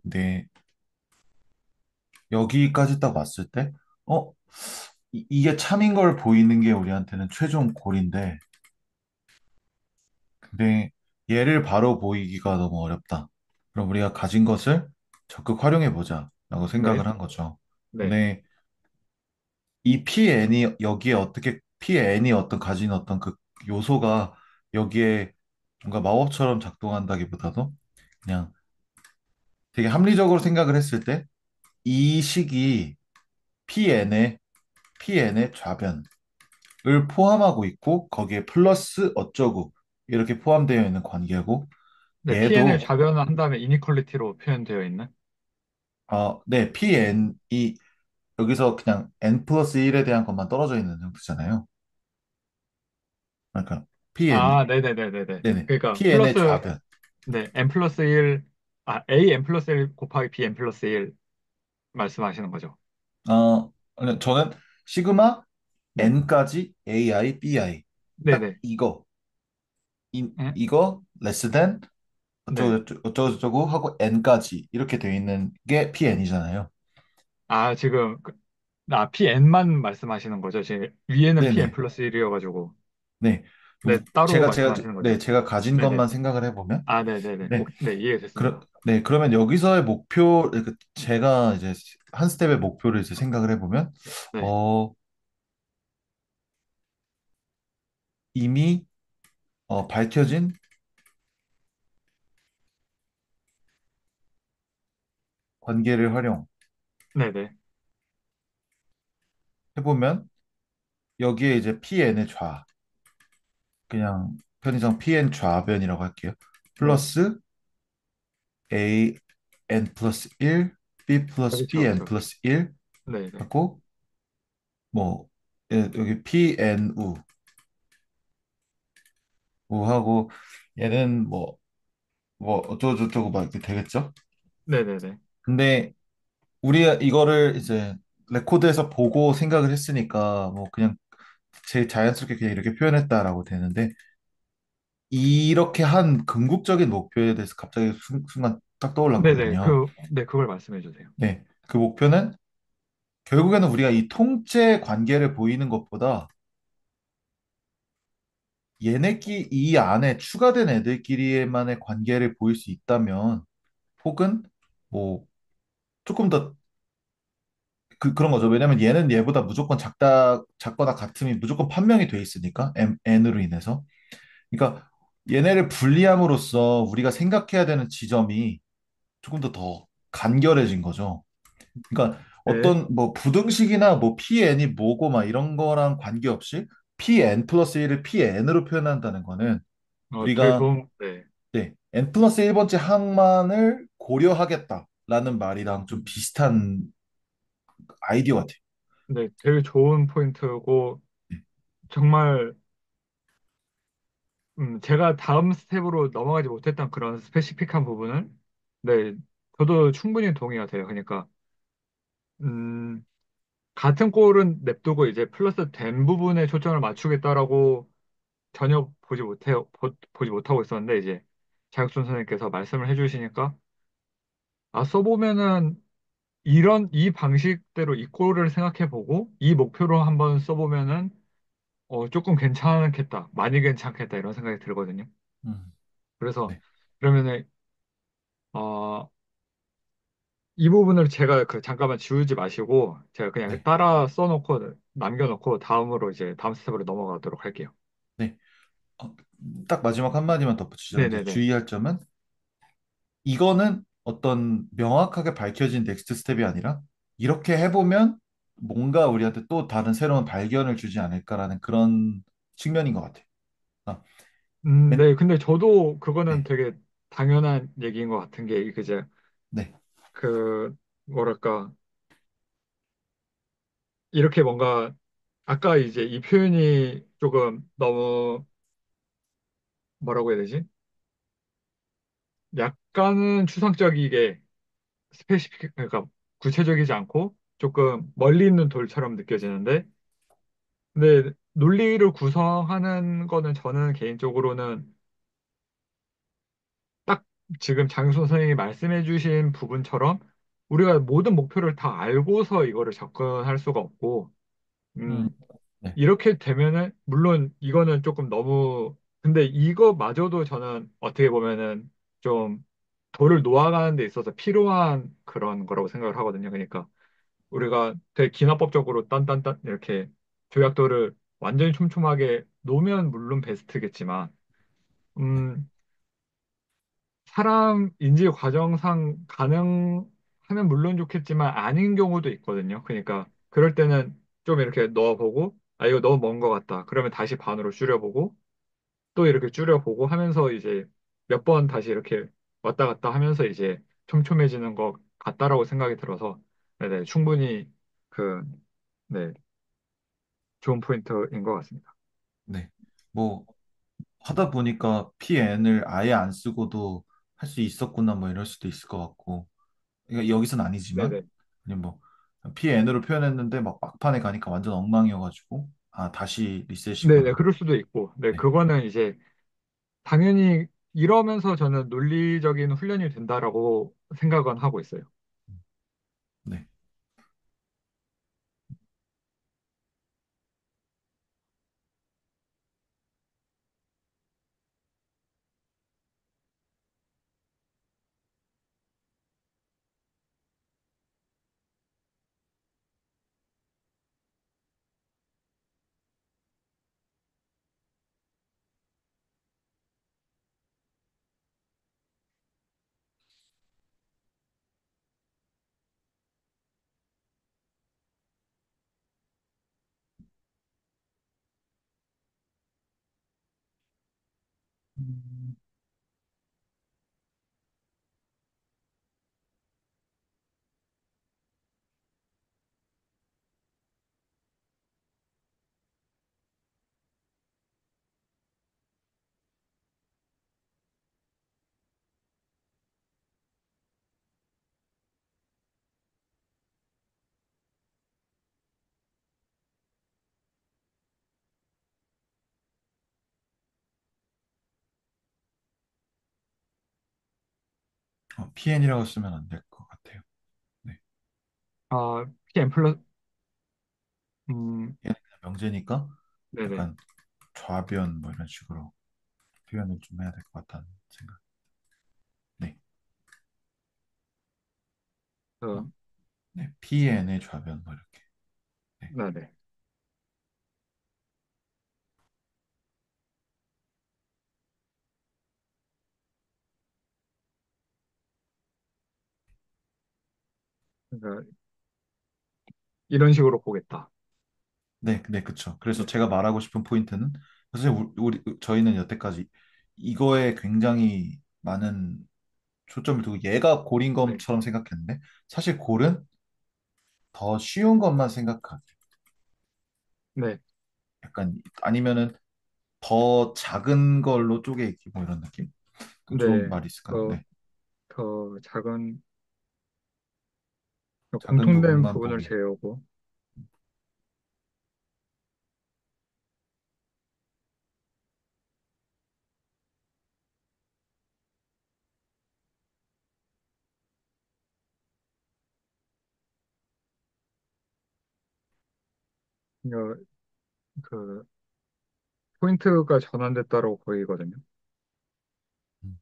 근데 여기까지 딱 왔을 때, 어, 이게 참인 걸 보이는 게 우리한테는 최종 골인데, 근데 얘를 바로 보이기가 너무 어렵다. 그럼 우리가 가진 것을 적극 활용해 보자 라고 네. 생각을 한 거죠. 네. 근데 이 PN이 여기에 어떻게 PN이 어떤 가진 어떤 그 요소가 여기에 뭔가 마법처럼 작동한다기보다도 그냥 되게 합리적으로 생각을 했을 때 이 식이 PN의 좌변을 포함하고 있고 거기에 플러스 어쩌고 이렇게 포함되어 있는 관계고 네, PN을 얘도 좌변을 한 다음에 이니퀄리티로 표현되어 있는? 네, PN이 여기서 그냥 n 플러스 1에 대한 것만 떨어져 있는 형태잖아요. 그러니까 PN, 아, 네네네네네. 네네, 그러니까 PN의 플러스, 좌변. 네, n 플러스 1, a n 플러스 1 곱하기 b n 플러스 1 말씀하시는 거죠. 아니, 저는 시그마 네, n까지 AI, BI 딱 네네. 네, 이거 less than 네. 어쩌고 하고 n까지 이렇게 되어 있는 게 PN이잖아요. 아, 지금, pn만 말씀하시는 거죠. 제 위에는 pn 네네. 플러스 1이어가지고. 네. 네, 따로 말씀하시는 네, 거죠. 제가 가진 네네. 것만 생각을 해보면, 아, 네네네. 네, 네, 이해됐습니다. 네, 그러면 여기서의 목표, 제가 이제 한 스텝의 목표를 이제 생각을 해보면, 네, 어, 이미, 밝혀진 관계를 네네. 활용해보면, 여기에 이제 PN의 그냥 편의상 PN 좌변이라고 할게요. 네. 플러스 A, N 플러스 1, B 플러스 그렇죠, BN 그렇죠. 플러스 1 네네. 하고, 뭐, 여기 PNU, 하고, 얘는 뭐 어쩌고저쩌고 막 이렇게 되겠죠? 네네네. 근데 우리가 이거를 이제 레코드에서 보고 생각을 했으니까 뭐 그냥 제일 자연스럽게 그냥 이렇게 표현했다라고 되는데 이렇게 한 궁극적인 목표에 대해서 갑자기 순간 딱 네네. 떠올랐거든요. 네, 그걸 말씀해 주세요. 네, 그 목표는 결국에는 우리가 이 통째 관계를 보이는 것보다 이 안에 추가된 애들끼리만의 관계를 보일 수 있다면 혹은 뭐 조금 더 그런 거죠. 왜냐면 얘는 얘보다 무조건 작거나 같음이 무조건 판명이 돼 있으니까, N으로 인해서. 그러니까 얘네를 분리함으로써 우리가 생각해야 되는 지점이 조금 더 간결해진 거죠. 그러니까 네. 어떤 뭐 부등식이나 뭐 PN이 뭐고 막 이런 거랑 관계없이 PN 플러스 1을 PN으로 표현한다는 거는 되게 우리가 그건, 네. 네, N 플러스 1번째 항만을 고려하겠다라는 말이랑 좀 비슷한 아이디어 같아요. 네, 되게 좋은 포인트고, 네, 정말, 제가 다음 스텝으로 넘어가지 못했던 그런 스페시픽한 부분을, 네, 저도 충분히 동의가 돼요. 그러니까, 음, 같은 골은 냅두고 이제 플러스 된 부분에 초점을 맞추겠다라고 전혀 보지 못하고 있었는데, 이제 자격준 선생님께서 말씀을 해주시니까, 써보면은 이 방식대로 이 골을 생각해보고, 이 목표로 한번 써보면은, 조금 괜찮겠다. 많이 괜찮겠다. 이런 생각이 들거든요. 음, 그래서, 네, 그러면은, 어, 이 부분을 제가 잠깐만 지우지 마시고, 제가 그냥 네, 따라 써놓고, 남겨놓고, 다음 스텝으로 넘어가도록 할게요. 네. 어, 딱 마지막 한마디만 덧붙이자면 이제 네네네. 주의할 점은 이거는 어떤 명확하게 밝혀진 넥스트 스텝이 아니라 이렇게 해보면 뭔가 우리한테 또 다른 새로운 발견을 주지 않을까라는 그런 측면인 것 같아요. 아, 맨- 네. 근데 저도 그거는 네, 되게 당연한 얘기인 것 같은 게, 이제, 네, 뭐랄까, 이렇게 뭔가, 아까 이제 이 표현이 조금 너무, 뭐라고 해야 되지? 약간은 추상적이게 그러니까 구체적이지 않고 조금 멀리 있는 돌처럼 느껴지는데, 근데 논리를 구성하는 거는 저는 개인적으로는 딱 지금 장윤수 선생님이 말씀해 주신 부분처럼 우리가 모든 목표를 다 알고서 이거를 접근할 수가 없고, 음, 음, 네, 이렇게 되면은, 물론 이거는 조금 너무, 근데 이거마저도 저는 어떻게 보면은 좀 돌을 놓아가는 데 있어서 필요한 그런 거라고 생각을 하거든요. 그러니까 우리가 되게 기납법적으로 딴딴딴 이렇게 조약도를 완전히 촘촘하게 놓으면 물론 베스트겠지만, 음, 사람 인지 과정상 가능하면 물론 좋겠지만 아닌 경우도 있거든요. 그러니까 그럴 때는 좀 이렇게 넣어보고, 아, 이거 너무 먼 것 같다. 그러면 다시 반으로 줄여보고, 또 이렇게 줄여보고 하면서 이제 몇 번 다시 이렇게 왔다 갔다 하면서 이제 촘촘해지는 것 같다라고 생각이 들어서, 네네, 충분히 그, 네, 좋은 포인트인 것 같습니다. 네. 뭐 하다 보니까 PN을 아예 안 쓰고도 할 수 있었구나 뭐 이럴 수도 있을 것 같고 그러니까 여기선 아니지만 네네. 그냥 뭐 PN으로 표현했는데 막 막판에 가니까 완전 엉망이어가지고 아 다시 네네, 리셋이구나. 그럴 수도 있고, 네, 네. 그거는 이제 당연히 이러면서 저는 논리적인 훈련이 된다라고 생각은 하고 있어요. 네. 음, PN이라고 쓰면 안 될 것 같아요. 네. 아, PM 플러스, 음, PN은 명제니까 네네. 약간 좌변 뭐 이런 식으로 표현을 좀 해야 될 것 같다는 생각. 네. 어, 어, 네. PN의 좌변 뭐 이렇게. 네. 네네. 그러니까 이런 식으로 보겠다. 네, 네, 그쵸. 그래서 네, 제가 말하고 싶은 포인트는 사실 저희는 여태까지 이거에 굉장히 많은 초점을 두고 얘가 골인 네, 것처럼 생각했는데 사실 골은 더 쉬운 것만 생각하기. 네, 약간 아니면은 더 작은 걸로 쪼개기 뭐 이런 느낌? 그 좋은 네. 말이 있을까요? 더, 네. 더 작은, 작은 공통된 부분만 부분을 보기. 제외하고, 어, 그, 포인트가 전환됐다고 보이거든요. 음,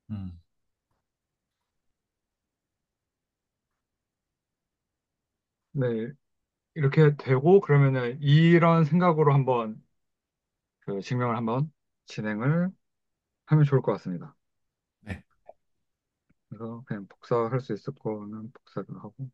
음. 네, 이렇게 되고, 그러면은 이런 생각으로 한번 그 증명을 한번 진행을 하면 좋을 것 같습니다. 네. 그래서 그냥 복사할 수 있을 거는 복사를 하고,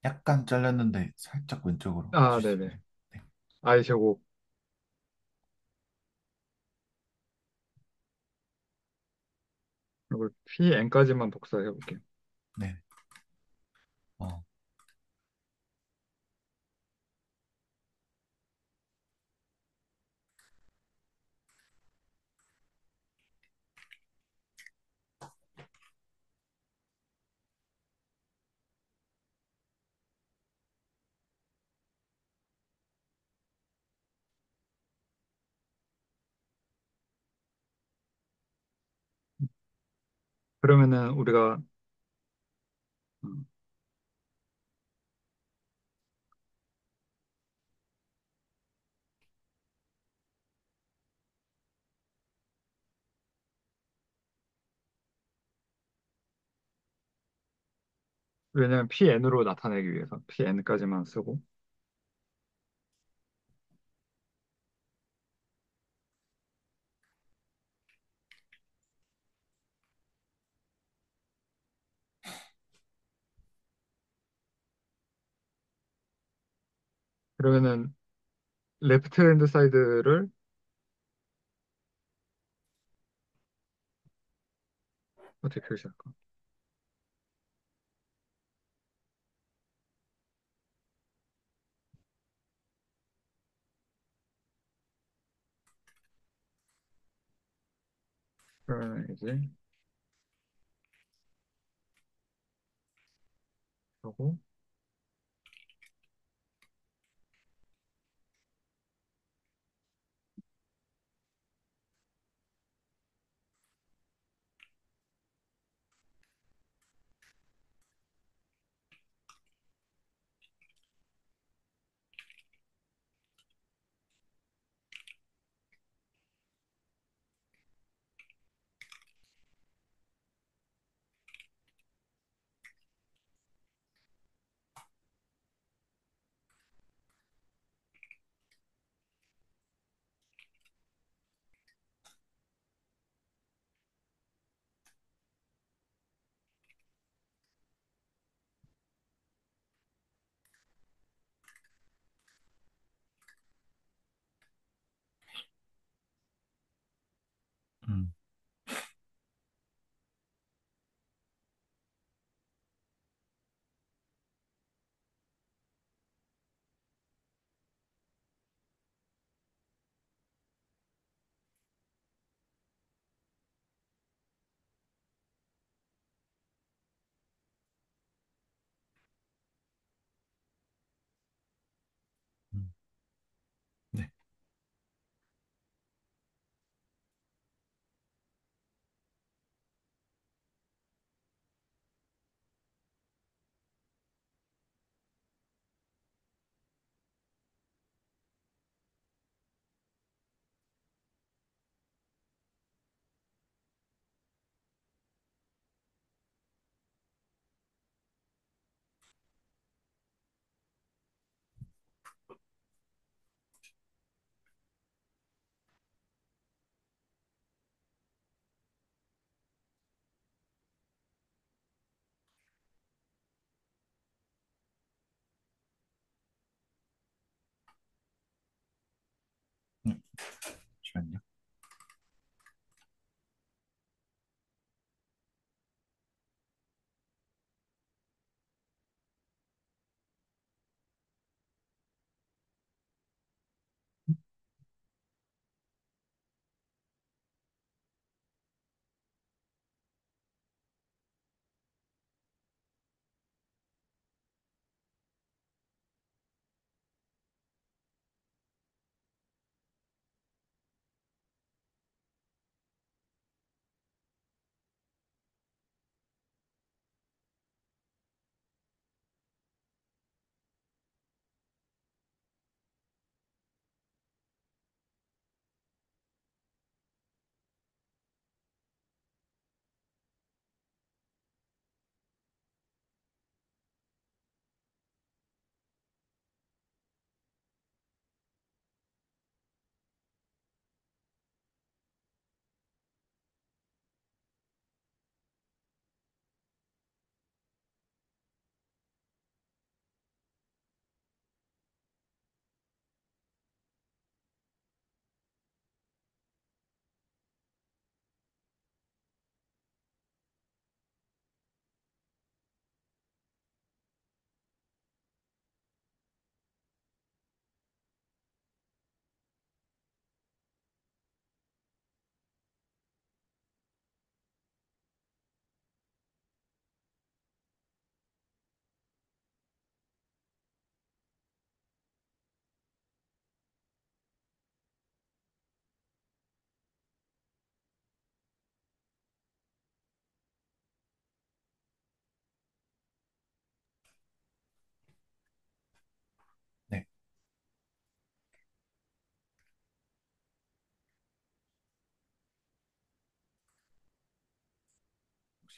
약간 잘렸는데 살짝 왼쪽으로 아, 해줄 수 네네. 있나요? 네. I 제곱, 이걸 PN까지만 복사해 볼게요. 네. 어, 그러면은 우리가 음, 왜냐면 PN으로 나타내기 위해서 PN까지만 쓰고 그러면은 레프트 핸드 사이드를 어떻게 표시할까? 그러면 이제 하고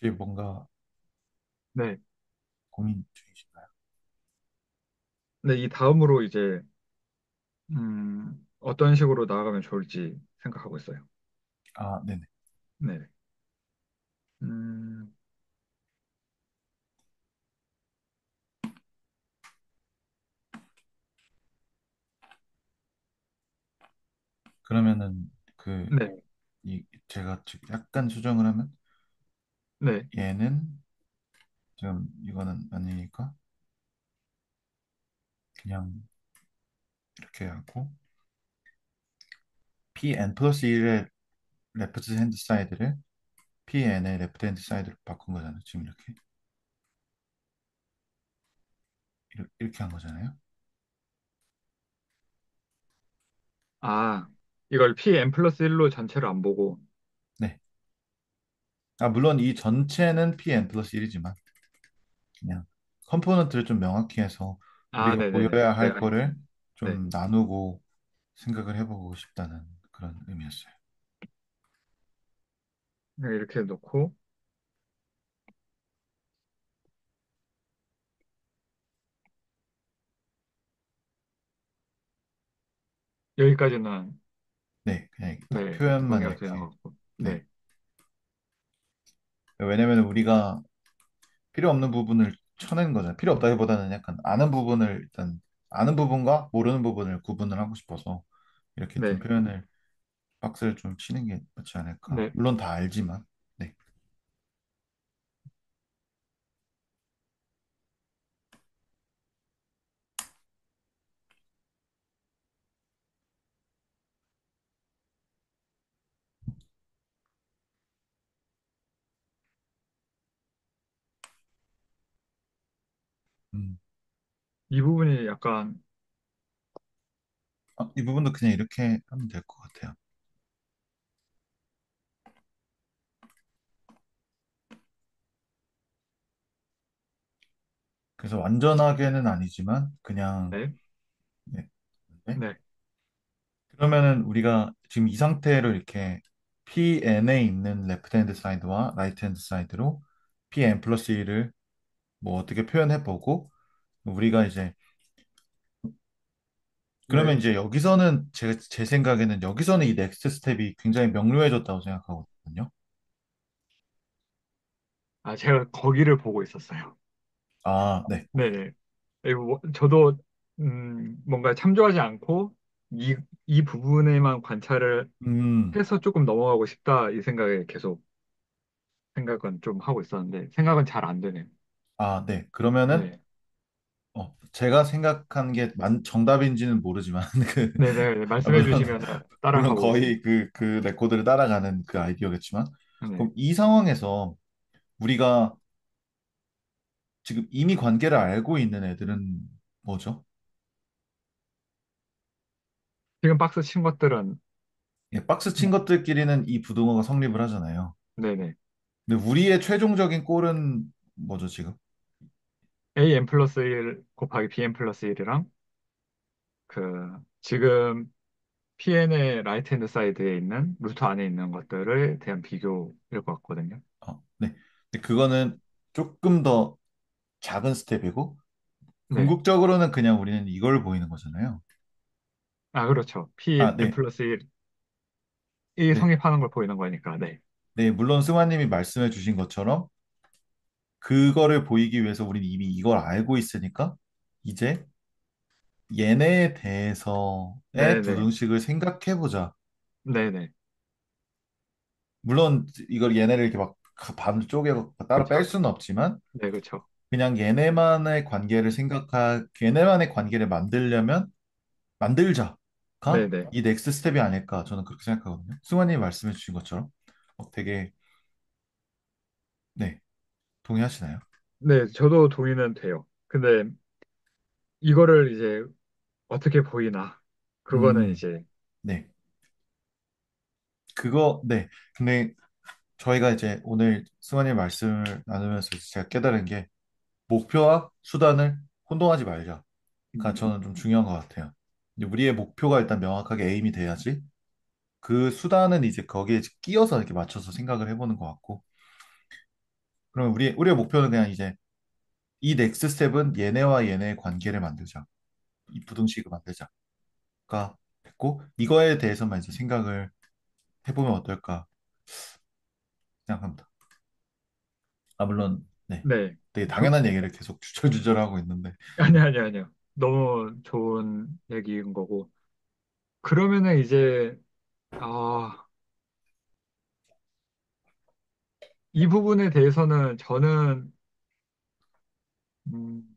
혹시 뭔가 네. 고민 중이신가요? 네, 이 다음으로 이제, 어떤 식으로 나아가면 좋을지 생각하고 있어요. 아, 네네. 네. 음, 그러면은 그 네. 제가 지금 약간 수정을 하면 네. 얘는 지금 이거는 아니니까 그냥 이렇게 하고 pn 플러스 1의 레프트 핸드 사이드를 pn의 레프트 핸드 사이드로 바꾼 거잖아요. 지금 이렇게 한 거잖아요. 아, 이걸 Pn 플러스 1로 전체를 안 보고, 네. 아, 물론 이 전체는 pn 플러스 1이지만 그냥 컴포넌트를 좀 명확히 해서 아, 우리가 네네네. 보여야 네, 할 거를 알겠습니다. 네. 좀 나누고 생각을 해보고 싶다는 그런 의미였어요. 네, 이렇게 놓고, 여기까지는, 네, 그냥 딱 네, 표현만 동의할 수 있는 이렇게. 것 같고, 네. 네. 왜냐면 우리가 필요 없는 부분을 쳐낸 거잖아요. 필요 없다기보다는 약간 아는 부분을 일단 아는 부분과 모르는 부분을 구분을 하고 싶어서 이렇게 좀 네. 표현을 박스를 좀 치는 게 맞지 않을까. 네. 물론 다 알지만. 네. 음. 이 부분이 약간, 이 부분도 그냥 이렇게 하면 될 것 같아요. 그래서 완전하게는 아니지만 그냥 네. 네. 네. 네. 그러면은 우리가 지금 이 상태로 이렇게 PN에 있는 레프트 핸드 사이드와 라이트 핸드 사이드로 PN 플러스 1을 뭐 어떻게 표현해 보고 우리가 이제 그러면 네. 이제 여기서는 제 생각에는 여기서는 이 넥스트 스텝이 굉장히 명료해졌다고 생각하거든요. 아, 제가 거기를 보고 있었어요. 아, 네. 네네. 이거 저도, 뭔가 참조하지 않고, 이, 이 부분에만 관찰을 음, 해서 조금 넘어가고 싶다, 이 생각에 계속 생각은 좀 하고 있었는데, 생각은 잘 안 되네요. 네. 그러면은 네. 제가 생각한 게 정답인지는 모르지만 네네. 말씀해 물론 주시면 물론 따라가고 거의 있습니다. 그 레코드를 따라가는 그 아이디어겠지만 네. 그럼 이 상황에서 우리가 지금 이미 관계를 알고 있는 애들은 뭐죠? 지금 박스 친 것들은, 예, 박스 친 것들끼리는 이 부등호가 성립을 하잖아요. 네네. 근데 우리의 최종적인 골은 뭐죠, 지금? AN 플러스 1 곱하기 BN 플러스 1이랑, 지금 PN의 라이트 핸드 사이드에 있는 루트 안에 있는 것들을 대한 비교일 것 같거든요. 네. 근데 그거는 조금 더 작은 스텝이고, 네. 궁극적으로는 그냥 우리는 이걸 보이는 거잖아요. 아, 그렇죠. 아, PN 네. 플러스 1이 네. 성립하는 걸 보이는 거니까, 네. 네. 물론 승환님이 말씀해 주신 것처럼 그거를 보이기 위해서 우리는 이미 이걸 알고 있으니까 이제 얘네에 대해서의 네네. 부등식을 생각해 보자. 네네. 물론 이걸 얘네를 이렇게 막 반으로 쪼개고 따로 뺄 그렇죠. 수는 없지만 네, 그렇죠. 그냥 얘네만의 관계를 만들려면 만들자가 네네. 이 넥스트 스텝이 아닐까 저는 그렇게 생각하거든요. 승환님이 말씀해 주신 것처럼 되게 네 동의하시나요? 네, 저도 동의는 돼요. 근데 이거를 이제 어떻게 보이나? 그거는 음, 이제, 네 그거 네 근데 저희가 이제 오늘 승환님 말씀을 나누면서 제가 깨달은 게 목표와 수단을 혼동하지 말자가 저는 좀 중요한 것 같아요. 이제 우리의 목표가 일단 명확하게 에임이 돼야지 그 수단은 이제 거기에 끼어서 이렇게 맞춰서 생각을 해보는 것 같고 그럼 우리의 목표는 그냥 이제 이 넥스트 스텝은 얘네와 얘네의 관계를 만들자. 이 부등식을 만들자가 됐고, 이거에 대해서만 이제 생각을 해보면 어떨까 생각합니다. 아, 물론, 네. 네. 되게 그, 당연한 얘기를 계속 주저주저하고 있는데, 아니요. 너무 좋은 얘기인 거고. 그러면은 이제, 아, 이 부분에 대해서는 저는, 음,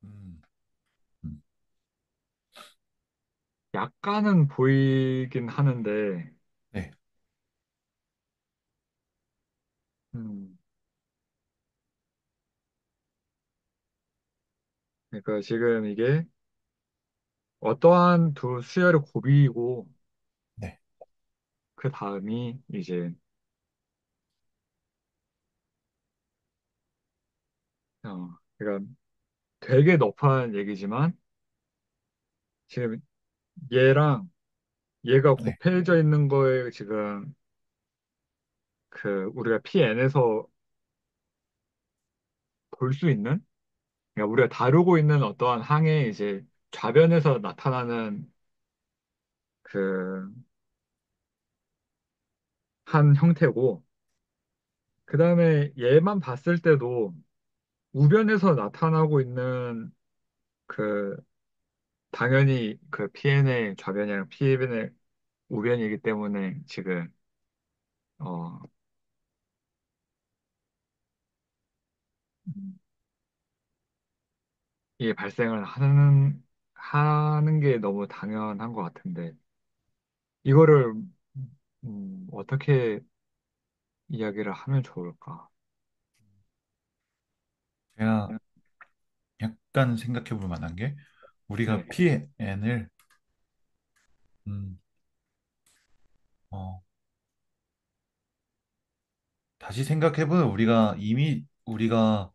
음, 음, 약간은 보이긴 하는데, 네, 음, 그러니까 지금 이게 어떠한 두 수열의 고비이고, 네, 그 다음이 이제, 그러니까 되게 너프한 얘기지만, 지금 얘랑 얘가 네, 곱해져 있는 거에 지금 우리가 PN에서 볼 수 있는, 그러니까 우리가 다루고 있는 어떠한 항의 이제 좌변에서 나타나는 그 한 형태고, 그 다음에 얘만 봤을 때도 우변에서 나타나고 있는 그 당연히 그 PN의 좌변이랑 PN의 우변이기 때문에 지금 어 음, 이게 발생을 하는 게 너무 당연한 것 같은데 이거를 어떻게 이야기를 하면 좋을까? 제가 약간 생각해 볼 만한 게, 우리가 네, PN을, 음, 어, 다시 생각해 보면 우리가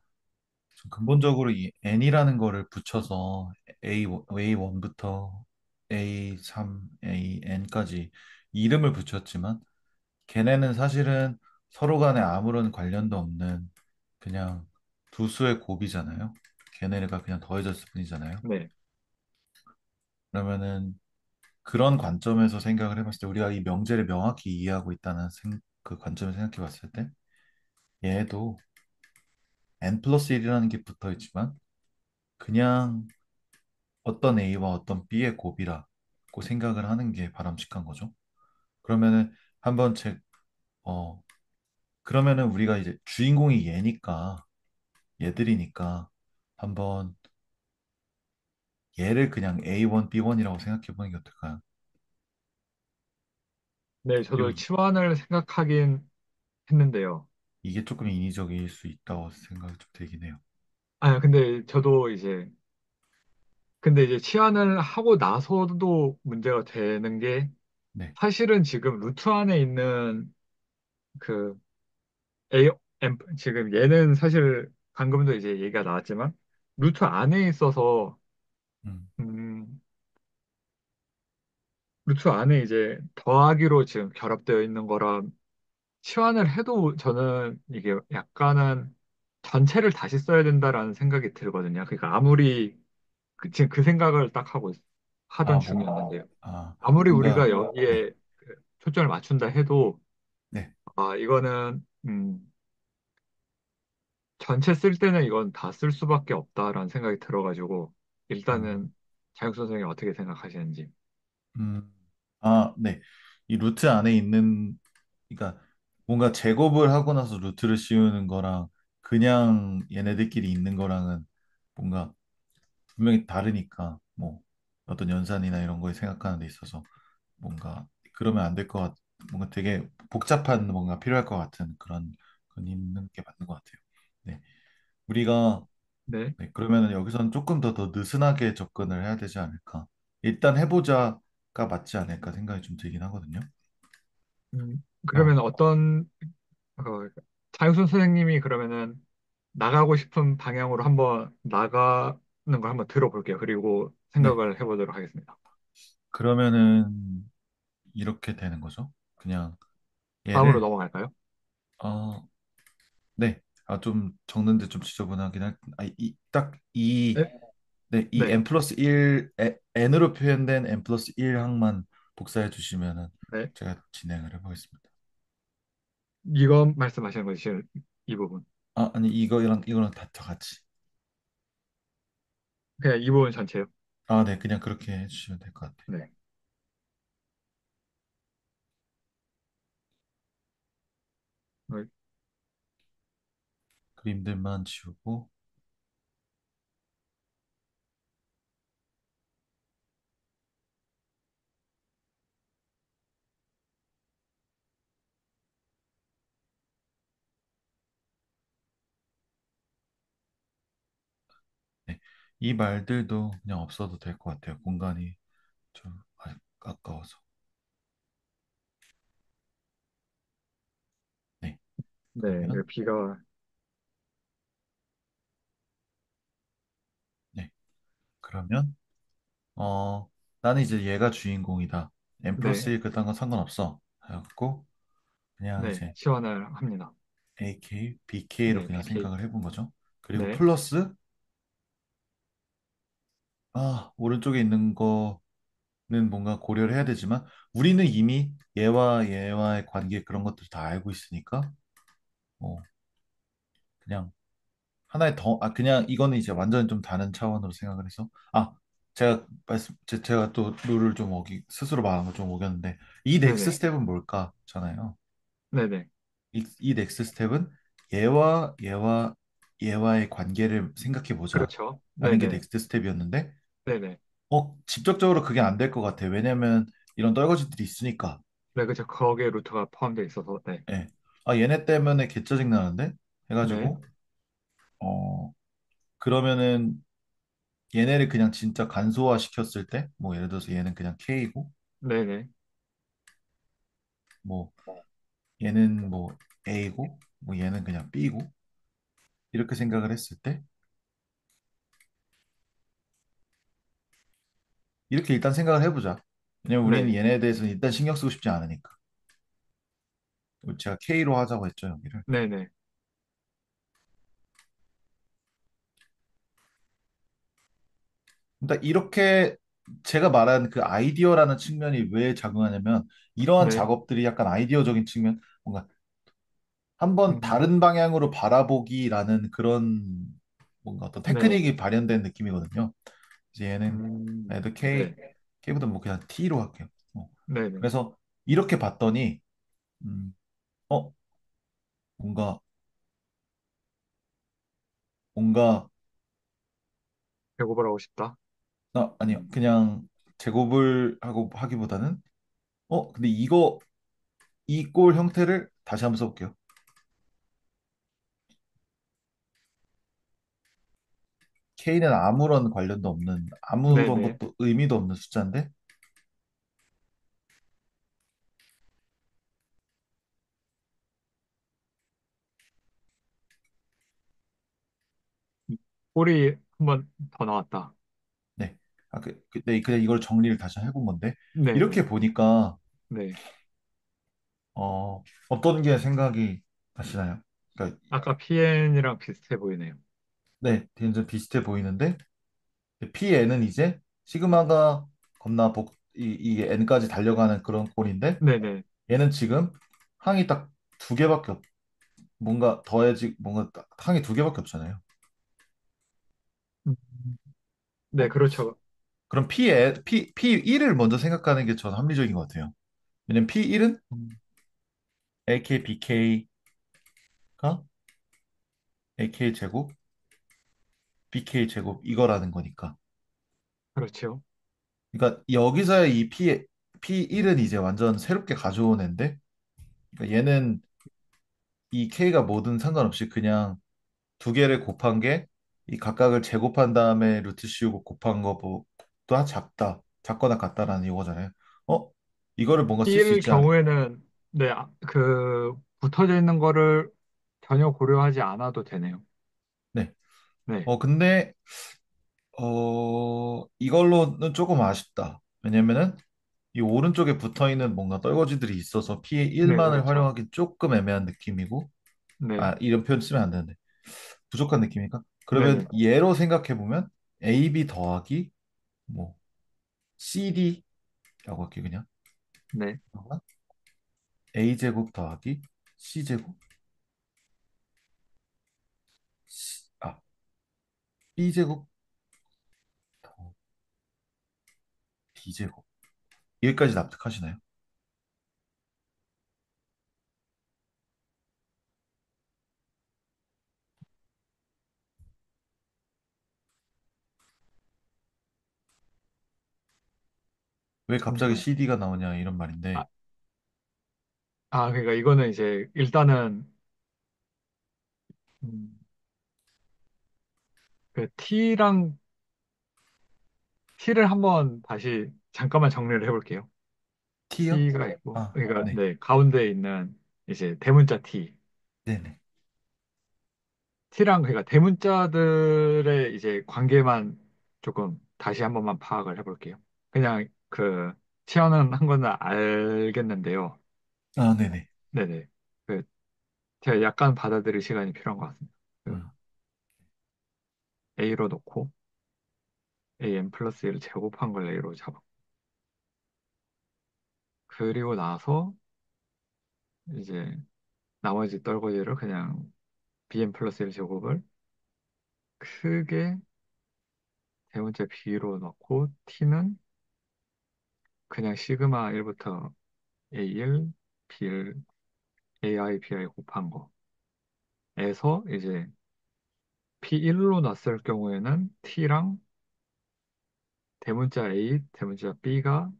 좀 근본적으로 이 n이라는 거를 붙여서 A1부터 A3, AN까지 이름을 붙였지만, 걔네는 사실은 서로 간에 아무런 관련도 없는 그냥 두 수의 곱이잖아요. 걔네가 그냥 더해졌을 뿐이잖아요. 네, 그러면은 그런 관점에서 생각을 해봤을 때, 우리가 이 명제를 명확히 이해하고 있다는 그 관점을 생각해 봤을 때, 얘도 n 플러스 1이라는 게 붙어 있지만 그냥 어떤 A와 어떤 B의 곱이라고 생각을 하는 게 바람직한 거죠. 그러면은 한번 어, 그러면은 우리가 이제 주인공이 얘들이니까 한번 얘를 그냥 A1, B1이라고 생각해 보는 게 어떨까요? 네, 그리고 저도 치환을 생각하긴 했는데요. 이게 조금 인위적일 수 있다고 생각이 좀 들긴 해요. 아, 근데 저도 이제 근데 이제 치환을 하고 나서도 문제가 되는 게 네. 사실은 지금 루트 안에 있는 그 A, 지금 얘는 사실 방금도 이제 얘기가 나왔지만 루트 안에 있어서 음, 음, 루트 안에 이제 더하기로 지금 결합되어 있는 거라 치환을 해도 저는 이게 약간은 전체를 다시 써야 된다라는 생각이 들거든요. 그러니까 아무리 지금 그 생각을 딱 하던 아, 중이었는데요. 아무리 우리가 뭔가, 네, 여기에 초점을 맞춘다 해도 네, 이거는 전체 쓸 때는 이건 다 쓸 수밖에 없다라는 생각이 들어가지고 음, 일단은 자육 선생님이 어떻게 생각하시는지. 음, 네. 이 루트 안에 있는, 그러니까 뭔가 제곱을 하고 나서 루트를 씌우는 거랑 그냥 얘네들끼리 있는 거랑은 뭔가 분명히 다르니까, 뭐 어떤 연산이나 이런 거에 생각하는 데 있어서 뭔가 그러면 안 될 것 뭔가 되게 복잡한 뭔가 필요할 것 같은 그런 있는 게 맞는 것 같아요. 네. 우리가, 네, 네, 그러면은 여기서는 조금 더 느슨하게 접근을 해야 되지 않을까. 일단 해보자. 맞지 않을까 생각이 좀 들긴 하거든요. 어, 그러면 어떤, 어, 장윤선 선생님이 그러면은 나가고 싶은 방향으로 한번 나가는 걸 한번 들어볼게요. 그리고 네. 생각을 해보도록 하겠습니다. 그러면은 이렇게 되는 거죠. 그냥 다음으로 얘를 넘어갈까요? 어, 네. 좀 적는데 좀 지저분하긴 이, 네, 네, 이 네, n 플러스 1, n으로 표현된 n 플러스 1 항만 복사해 주시면은 네. 제가 진행을 해보겠습니다. 이거 말씀하시는 거지, 이 부분. 아니, 이거랑 다 같이. 그냥 이 부분 전체요. 네, 그냥 그렇게 해주시면 될 것 같아요. 네, 어, 그림들만 지우고, 네. 이 말들도 그냥 없어도 될 것 같아요. 공간이 좀 아까워서. 네. 네, 그러면, 비가, 네. 그러면, 어, 나는 이제 얘가 주인공이다. n 플러스 네, 1 그딴 건 상관없어. 해갖고, 그냥 네, 이제 시원을 합니다. AK, BK로 네, 그냥 BK. 생각을 해본 거죠. 그리고 네, 플러스, 오른쪽에 있는 거는 뭔가 고려를 해야 되지만, 우리는 이미 얘와의 관계 그런 것들 다 알고 있으니까, 뭐, 그냥 그냥 이거는 이제 완전 좀 다른 차원으로 생각을 해서, 제가 또 룰을 좀 스스로 말한 거 좀 어겼는데, 이 넥스트 네네, 스텝은 뭘까잖아요. 네네. 이 넥스트 스텝은 얘와의 관계를 생각해 보자. 그렇죠. 라는 게 네네, 넥스트 스텝이었는데, 네네. 직접적으로 그게 안 될 것 같아. 왜냐면 이런 떨거지들이 있으니까. 네, 그죠. 거기에 루트가 포함되어 있어서, 네, 예. 얘네 때문에 개 짜증 나는데? 네, 해가지고, 어, 그러면은 얘네를 그냥 진짜 간소화 시켰을 때, 뭐 예를 들어서 얘는 그냥 K고, 네네, 뭐 얘는 뭐 A고, 뭐 얘는 그냥 B고, 이렇게 생각을 했을 때, 이렇게 일단 생각을 해보자. 왜냐면 우리는 네, 얘네에 대해서는 일단 신경 쓰고 싶지 않으니까. 제가 K로 하자고 했죠, 여기를. 네네, 일단 이렇게 제가 말한 그 아이디어라는 측면이 왜 작용하냐면, 이러한 네, 작업들이 약간 아이디어적인 측면, 뭔가 한번 음, 다른 방향으로 바라보기라는 그런 뭔가 어떤 네, 테크닉이 발현된 느낌이거든요. 이제 얘도 네, K보다 뭐 그냥 T로 할게요. 네네. 그래서 이렇게 봤더니, 음, 어, 뭔가, 뭔가, 배고플 하고 싶다. 아니요. 그냥 제곱을 하고 하기보다는, 근데 이 꼴 형태를 다시 한번 써볼게요. K는 아무런 관련도 없는, 아무런 네네. 것도 의미도 없는 숫자인데, 꼴이 한 번 더 나왔다. 네. 네, 그냥 이걸 정리를 다시 해본 건데, 네네, 이렇게 보니까, 네. 어떤 게 생각이 나시나요? 그러니까, 아까 PN이랑 비슷해 보이네요. 네, 완전 비슷해 보이는데, PN은 이제 시그마가 겁나 이게 N까지 달려가는 그런 꼴인데, 네네. 얘는 지금 항이 딱 두 개밖에 뭔가 항이 두 개밖에 없잖아요. 음, 네, 어, 그렇죠. 그럼 P1을 먼저 생각하는 게 전 합리적인 것 같아요. 왜냐면 P1은 음, AK, BK가 AK 제곱, BK 제곱 이거라는 거니까. 그렇죠. 그러니까 여기서의 이 P1은 이제 완전 새롭게 가져온 애인데, 그러니까 얘는 이 K가 뭐든 상관없이 그냥 두 개를 곱한 게 이 각각을 제곱한 다음에 루트 씌우고 곱한 거보다 작거나 같다라는 이거잖아요. 어? 이거를 뭔가 쓸 수 T일 있지 않을까? 경우에는 네, 그 붙어져 있는 거를 전혀 고려하지 않아도 되네요. 네. 네, 근데, 이걸로는 조금 아쉽다. 왜냐면은, 이 오른쪽에 붙어 있는 뭔가 떨거지들이 있어서 P의 네, 1만을 그렇죠. 활용하기 조금 애매한 느낌이고, 네, 이런 표현 쓰면 안 되는데. 부족한 느낌이니까. 네, 네, 그러면 얘로 생각해 보면 AB 더하기 뭐 CD라고 할게 그냥. 네, A 제곱 더하기 C 제곱 B 제곱 더 D 제곱. 여기까지 납득하시나요? 왜 갑자기 잠시만요. CD가 나오냐 이런 말인데. 아, 그러니까 이거는 이제 일단은 음, 그 T를 한번 다시 잠깐만 정리를 해볼게요. T요? T가 있고, 그러니까 네. 네, 가운데 있는 이제 대문자 T. 네네. T랑 그러니까 대문자들의 이제 관계만 조금 다시 한 번만 파악을 해볼게요. 그냥 그 치환은 한 거는 알겠는데요. 네네. 네네. 그 제가 약간 받아들일 시간이 필요한 것 같습니다. 그 음. A로 놓고 AM 플러스 1을 제곱한 걸 A로 잡아. 그리고 나서 이제 나머지 떨거지를 그냥 BM 플러스 1 제곱을 크게 대문자 B로 넣고 T는 그냥 시그마 1부터 A1, B1, AI, BI 곱한 거에서 이제 P1로 놨을 경우에는 T랑 대문자 A, 대문자 B가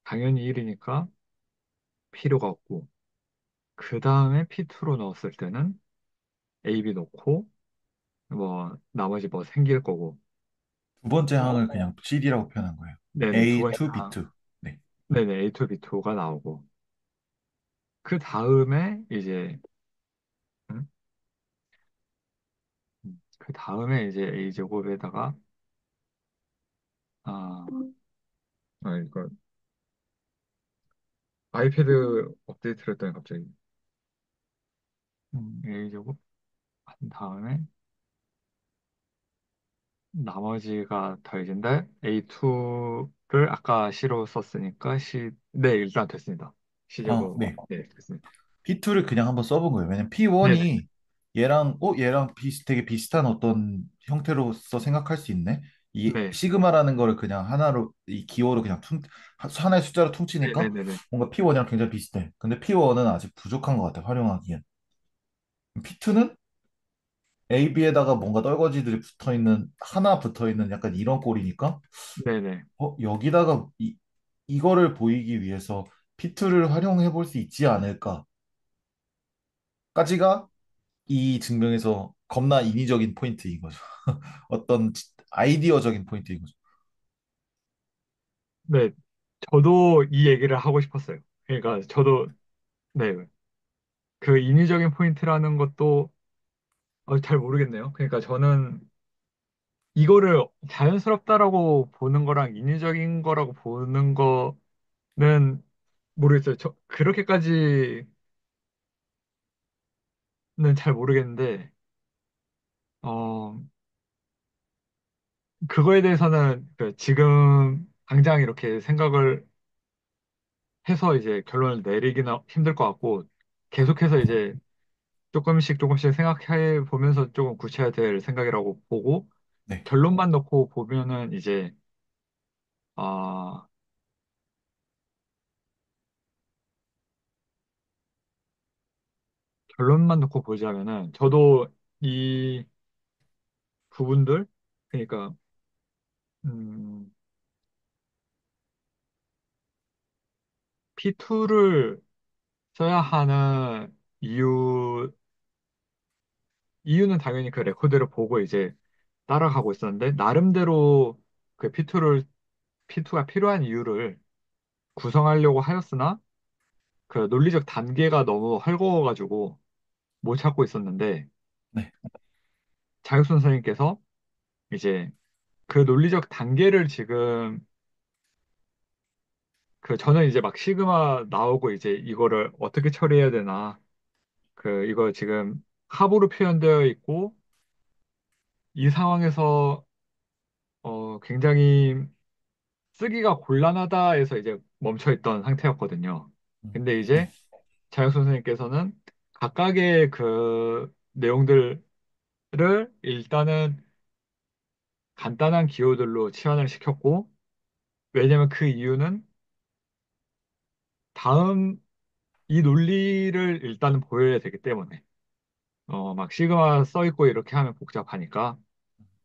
당연히 1이니까 필요가 없고 그 다음에 P2로 넣었을 때는 A, B 넣고 뭐 나머지 뭐 생길 거고 두 번째 항을 그냥 CD라고 표현한 거예요. 네네 두 번째 A2, 다 B2. 네. 네네 A2, B2가 나오고 그 다음에 이제 음? 그 다음에 이제 A 제곱에다가 아, 이거 아이패드 업데이트를 했더니 갑자기 A 제곱 한 다음에 나머지가 더해진다. A2를 아까 C로 썼으니까 네, 일단 됐습니다. C제곱, 네. 네, 됐습니다. P2를 그냥 한번 써본 거예요. 왜냐면 네네, P1이 얘랑 되게 비슷한 어떤 형태로서 생각할 수 있네. 이 네, 시그마라는 거를 그냥 하나로 이 기호로 그냥 하나의 숫자로 퉁치니까 네네네네. 뭔가 P1이랑 굉장히 비슷해. 근데 P1은 아직 부족한 것 같아 활용하기엔. P2는 AB에다가 뭔가 떨거지들이 하나 붙어 있는 약간 이런 꼴이니까 네네. 여기다가 이거를 보이기 위해서 P2를 활용해 볼 수 있지 않을까까지가 이 증명에서 겁나 인위적인 포인트인 거죠. 어떤 아이디어적인 포인트인 거죠. 네, 저도 이 얘기를 하고 싶었어요. 그러니까 저도, 네, 그 인위적인 포인트라는 것도 잘 모르겠네요. 그러니까 저는 이거를 자연스럽다라고 보는 거랑 인위적인 거라고 보는 거는 모르겠어요. 그렇게까지는 잘 모르겠는데, 어, 그거에 대해서는 그 지금 당장 이렇게 생각을 해서 이제 결론을 내리기는 힘들 것 같고 계속해서 이제 조금씩 조금씩 생각해 보면서 조금 굳혀야 될 생각이라고 보고 네. 결론만 놓고 보면은 이제 아 결론만 놓고 보자면은 저도 이 부분들 그러니까 음, P2를 써야 하는 이유는 당연히 그 레코드를 보고 이제 따라가고 있었는데 나름대로 그 P2가 필요한 이유를 구성하려고 하였으나 그 논리적 단계가 너무 헐거워가지고 못 찾고 있었는데 네, 자격수 선생님께서 이제 그 논리적 단계를 지금 그 저는 이제 막 시그마 나오고 이제 이거를 어떻게 처리해야 되나 그 이거 지금 합으로 표현되어 있고 이 상황에서 굉장히 쓰기가 곤란하다 해서 이제 멈춰 있던 상태였거든요. 근데 네. 이제 자혁 선생님께서는 각각의 그 내용들을 일단은 간단한 기호들로 치환을 시켰고 왜냐면 그 이유는 다음 이 논리를 일단은 보여야 되기 때문에 막 시그마 써 있고 이렇게 하면 복잡하니까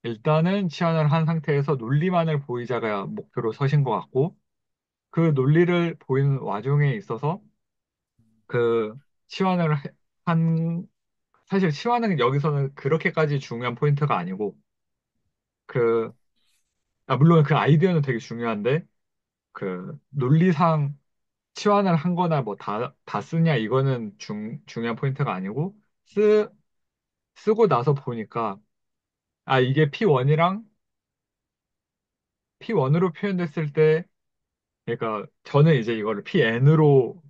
일단은 치환을 한 상태에서 논리만을 보이자가 목표로 서신 것 같고 그 논리를 보이는 와중에 있어서 그 치환을 한 사실 치환은 여기서는 그렇게까지 중요한 포인트가 아니고 그 물론 그 아이디어는 되게 중요한데 그 논리상 치환을 한 거나 뭐 다 쓰냐 이거는 중요한 포인트가 아니고 쓰고 나서 보니까 이게 P1이랑 P1으로 표현됐을 때 그러니까 저는 이제 이거를 PN으로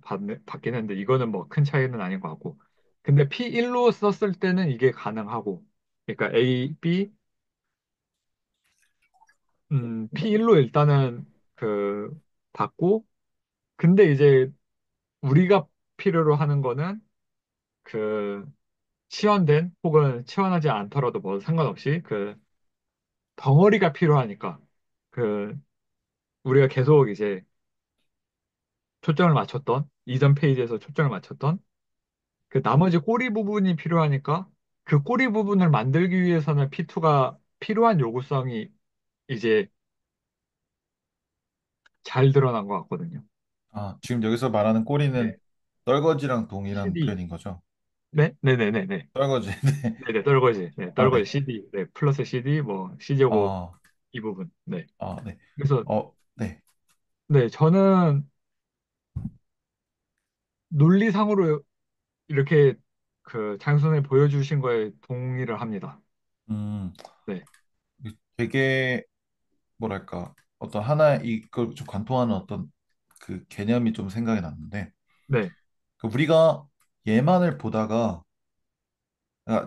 받긴 했는데 이거는 뭐 큰 차이는 아닌 것 같고 근데 P1로 썼을 때는 이게 가능하고 그러니까 A, B P1로 일단은 그 받고 근데 이제 우리가 필요로 하는 거는 그 치환된 혹은 치환하지 않더라도 뭐 상관없이 그 덩어리가 필요하니까 그 우리가 계속 이제 초점을 맞췄던 이전 페이지에서 초점을 맞췄던 그 나머지 꼬리 부분이 필요하니까 그 꼬리 부분을 만들기 위해서는 P2가 필요한 요구성이 이제 잘 드러난 것 같거든요. 아, 지금 여기서 말하는 꼬리는 네. 떨거지랑 동일한 CD. 표현인 거죠? 네? 네네네네. 떨거지. 네. 네네, 떨거지. 네, 아, 떨거지 네. CD. 네, 플러스 CD, 뭐, C제곱 아, 이 부분. 네. 네. 그래서, 네. 네, 저는 논리상으로 이렇게 그 장선에 보여주신 거에 동의를 합니다. 음, 네, 되게 뭐랄까 어떤 하나의 이걸 좀 관통하는 어떤 그 개념이 좀 생각이 났는데 네, 그 우리가 얘만을 보다가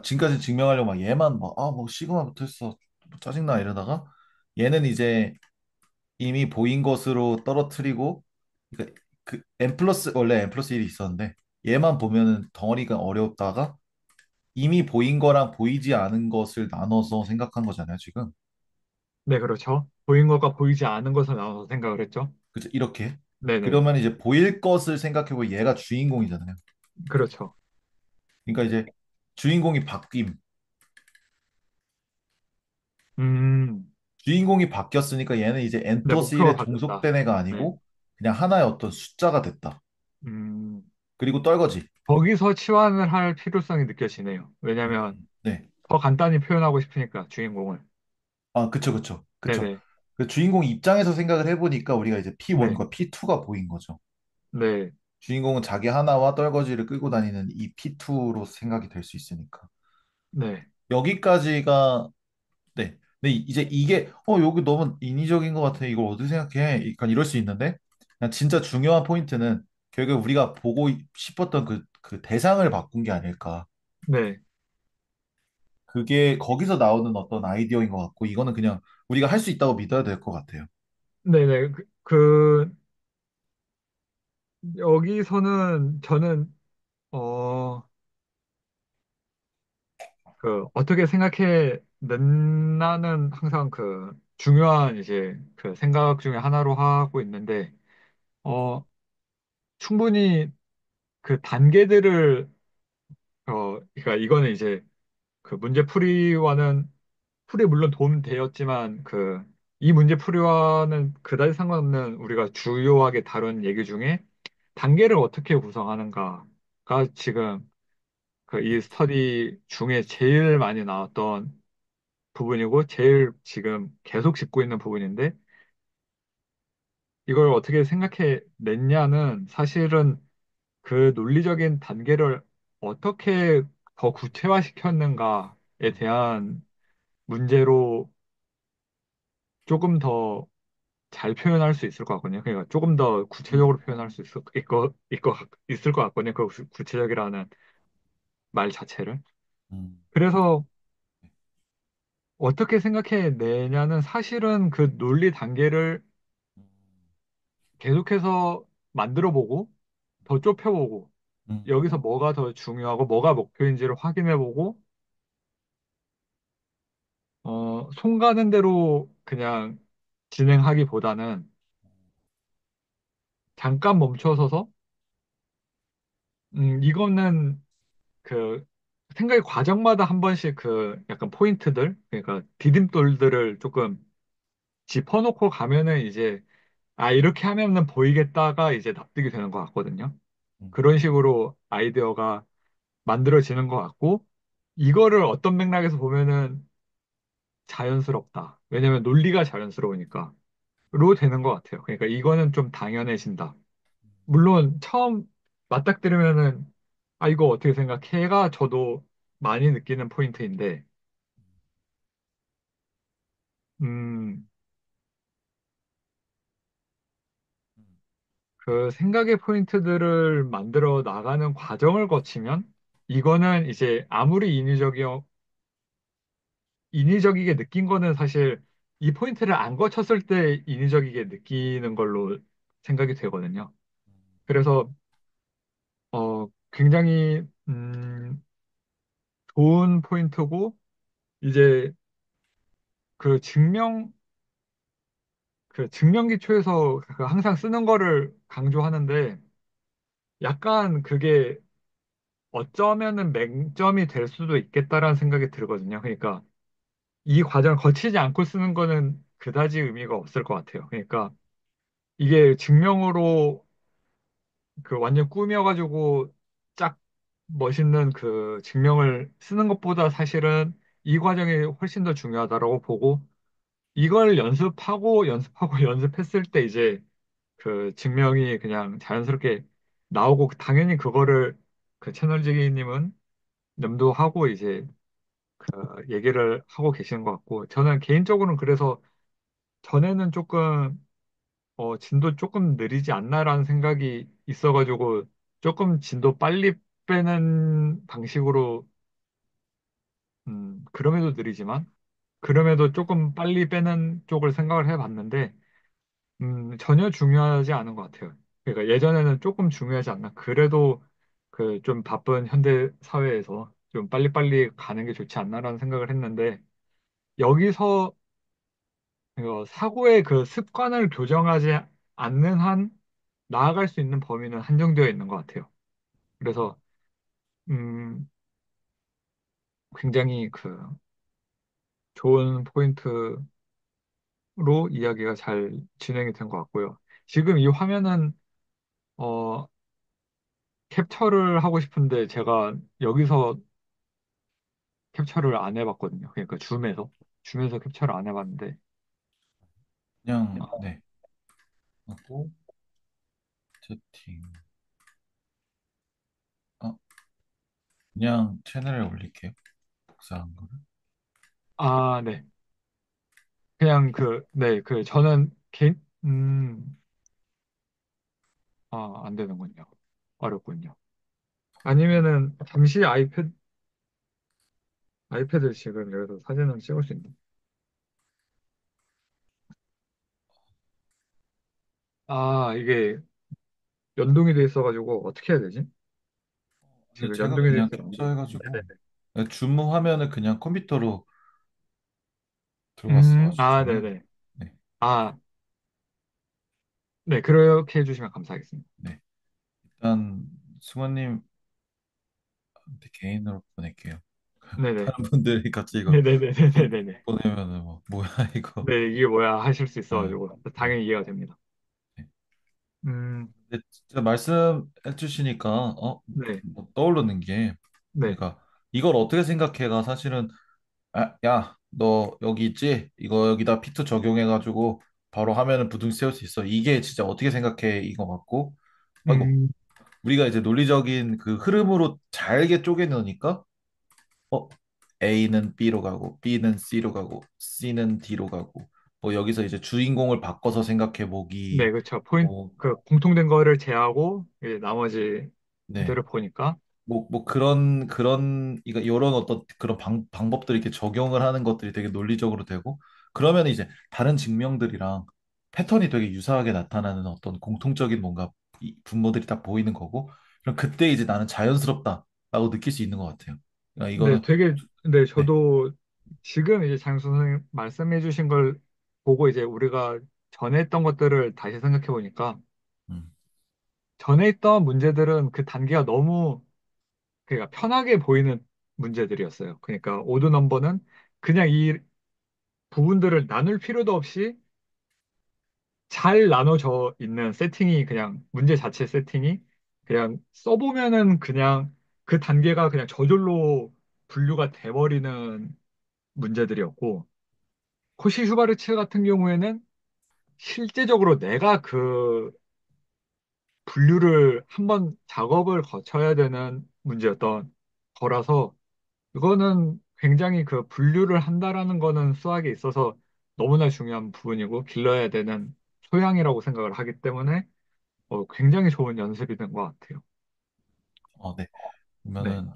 지금까지 증명하려고 막 얘만 막 뭐 시그마 붙어있어 뭐 짜증나 이러다가 얘는 이제 이미 보인 것으로 떨어뜨리고 그러니까 그 n 플러스 원래 n 플러스 1이 있었는데 얘만 보면은 덩어리가 어렵다가 이미 보인 거랑 보이지 않은 것을 나눠서 생각한 거잖아요 지금. 네, 그렇죠. 보인 것과 보이지 않은 것을 나눠서 생각을 했죠. 그죠? 이렇게. 네네, 그러면 이제 보일 것을 생각해보면 얘가 주인공이잖아요. 그렇죠. 그러니까 이제 주인공이 바뀜. 음, 주인공이 바뀌었으니까 얘는 이제 n 네, 플러스 목표가 1에 바뀌었다. 종속된 애가 네, 아니고 그냥 하나의 어떤 숫자가 됐다. 음, 그리고 떨거지. 거기서 치환을 할 필요성이 느껴지네요. 왜냐하면 네. 더 간단히 표현하고 싶으니까 주인공을. 아, 그쵸, 그쵸, 그쵸. 네네, 그 주인공 입장에서 생각을 해보니까 우리가 이제 네, P1과 P2가 보인 거죠. 네, 주인공은 자기 하나와 떨거지를 끌고 다니는 이 P2로 생각이 될 수 있으니까. 네, 여기까지가, 네. 근데 이제 이게, 여기 너무 인위적인 것 같아. 이걸 어떻게 생각해? 약간 이럴 수 있는데, 그냥 진짜 중요한 포인트는 결국 우리가 보고 싶었던 그 대상을 바꾼 게 아닐까. 네, 그게 거기서 나오는 어떤 아이디어인 것 같고, 이거는 그냥 우리가 할 수 있다고 믿어야 될 것 같아요. 네네. 여기서는 저는, 어, 어떻게 생각해 냈나는 항상 그 중요한 이제 그 생각 중에 하나로 하고 있는데, 어, 충분히 그 단계들을, 그러니까 이거는 이제 그 문제 풀이에 물론 도움되었지만, 이 문제 풀이와는 그다지 상관없는 우리가 주요하게 다룬 얘기 중에 단계를 어떻게 구성하는가가 지금 이 스터디 중에 제일 많이 나왔던 부분이고 제일 지금 계속 짚고 있는 부분인데 이걸 어떻게 생각해 냈냐는 사실은 그 논리적인 단계를 어떻게 더 구체화시켰는가에 대한 문제로 조금 더 잘 표현할 수 있을 것 같거든요. 그러니까 조금 더 음, 구체적으로 표현할 수 있을 것 같거든요. 그 구체적이라는 말 자체를. 음, 그래서 어떻게 생각해 내냐는 사실은 그 논리 단계를 계속해서 만들어 보고 더 좁혀보고 음, 여기서 뭐가 더 중요하고 뭐가 목표인지를 확인해 보고 손 가는 대로 그냥 진행하기보다는 잠깐 멈춰서서 이거는 그 생각의 과정마다 한 번씩 그 약간 포인트들 그러니까 디딤돌들을 조금 짚어놓고 가면은 이제 아 이렇게 하면은 보이겠다가 이제 납득이 되는 것 같거든요. 음, 그런 식으로 아이디어가 만들어지는 것 같고 이거를 어떤 맥락에서 보면은 자연스럽다. 왜냐면 논리가 자연스러우니까. 로 되는 것 같아요. 그러니까 이거는 좀 당연해진다. 물론 처음 맞닥뜨리면은 아 이거 어떻게 생각해가 저도 많이 느끼는 포인트인데 음, 그 생각의 포인트들을 만들어 나가는 과정을 거치면 이거는 이제 아무리 인위적이게 느낀 거는 사실 이 포인트를 안 거쳤을 때 인위적이게 느끼는 걸로 생각이 되거든요. 그래서 굉장히 좋은 포인트고 이제 그 증명 기초에서 그 항상 쓰는 거를 강조하는데 약간 그게 어쩌면은 맹점이 될 수도 있겠다라는 생각이 들거든요. 그러니까 이 과정을 거치지 않고 쓰는 거는 그다지 의미가 없을 것 같아요. 그러니까 이게 증명으로 그 완전 꾸며가지고 짝 멋있는 그 증명을 쓰는 것보다 사실은 이 과정이 훨씬 더 중요하다라고 보고 이걸 연습하고 연습했을 때 이제 그 증명이 그냥 자연스럽게 나오고 당연히 그거를 그 채널지기님은 염두하고 이제 그 얘기를 하고 계시는 것 같고 저는 개인적으로는 그래서 전에는 조금 진도 조금 느리지 않나라는 생각이 있어가지고 조금 진도 빨리 빼는 방식으로 그럼에도 느리지만 그럼에도 조금 빨리 빼는 쪽을 생각을 해봤는데 전혀 중요하지 않은 것 같아요. 그러니까 예전에는 조금 중요하지 않나. 그래도 그 좀 바쁜 현대 사회에서 좀 빨리빨리 가는 게 좋지 않나라는 생각을 했는데 여기서 사고의 그 습관을 교정하지 않는 한 나아갈 수 있는 범위는 한정되어 있는 것 같아요. 그래서 음, 굉장히 그 좋은 포인트로 이야기가 잘 진행이 된 것 같고요. 지금 이 화면은 어, 캡처를 하고 싶은데 제가 여기서 캡처를 안 해봤거든요. 그러니까 줌에서 캡처를 안 해봤는데 그냥, 네. 하고, 채팅. 그냥 채널에 올릴게요. 복사한 거를. 아, 네. 그냥 네, 저는 안 되는군요. 어렵군요. 아니면은 잠시 아이패드 지금 여기서 사진을 찍을 수 있는. 아, 이게 연동이 돼 있어가지고 어떻게 해야 되지? 아니, 지금 제가 연동이 돼 그냥 있어. 캡처해가지고, 줌 화면을 그냥 컴퓨터로 아, 들어갔어가지고, 네네. 네, 아, 네, 그렇게 해주시면 감사하겠습니다. 네. 일단, 승원님한테 개인으로 보낼게요. 네네. 다른 분들이 같이 이거 네네네네네네. 보내면은 뭐, 뭐야, 이거. 네, 이게 뭐야 하실 수 네, 있어가지고 네, 당연히 이해가 됩니다. 네. 음, 근데 진짜 말씀해 주시니까, 네, 뭐 떠오르는 게, 네, 그러니까, 이걸 어떻게 생각해가 사실은 야, 너 여기 있지? 이거 여기다 피트 적용해가지고 바로 하면은 부둥 세울 수 있어. 이게 진짜 어떻게 생각해? 이거 같고. 아이고, 음, 우리가 이제 논리적인 그 흐름으로 잘게 쪼개놓으니까, 어, A는 B로 가고, B는 C로 가고, C는 D로 가고, 뭐 여기서 이제 주인공을 바꿔서 생각해 네, 보기, 그렇죠. 포인트, 뭐, 그 공통된 거를 제하고, 이제 나머지들을 네. 보니까, 뭐 이거 요런 어떤 그런 방법들 이렇게 적용을 하는 것들이 되게 논리적으로 되고 그러면 이제 다른 증명들이랑 패턴이 되게 유사하게 나타나는 어떤 공통적인 뭔가 분모들이 딱 보이는 거고 그럼 그때 이제 나는 자연스럽다라고 느낄 수 있는 것 같아요. 그러니까 네, 이거는 되게, 네, 네, 저도 지금 이제 장 선생님 말씀해 주신 걸 보고 이제 우리가 전에 했던 것들을 다시 생각해 보니까, 음, 전에 있던 문제들은 그 단계가 너무, 그러니까 편하게 보이는 문제들이었어요. 그러니까 오드 넘버는 그냥 이 부분들을 나눌 필요도 없이 잘 나눠져 있는 세팅이 그냥 문제 자체 세팅이 그냥 써보면은 그냥 그 단계가 그냥 저절로 분류가 돼버리는 문제들이었고 코시 슈바르츠 같은 경우에는 실제적으로 내가 그 분류를 한번 작업을 거쳐야 되는 문제였던 거라서 이거는 굉장히 그 분류를 한다라는 거는 수학에 있어서 너무나 중요한 부분이고 길러야 되는 소양이라고 생각을 하기 때문에 굉장히 좋은 연습이 된 것 같아요. 네. 네, 그러면은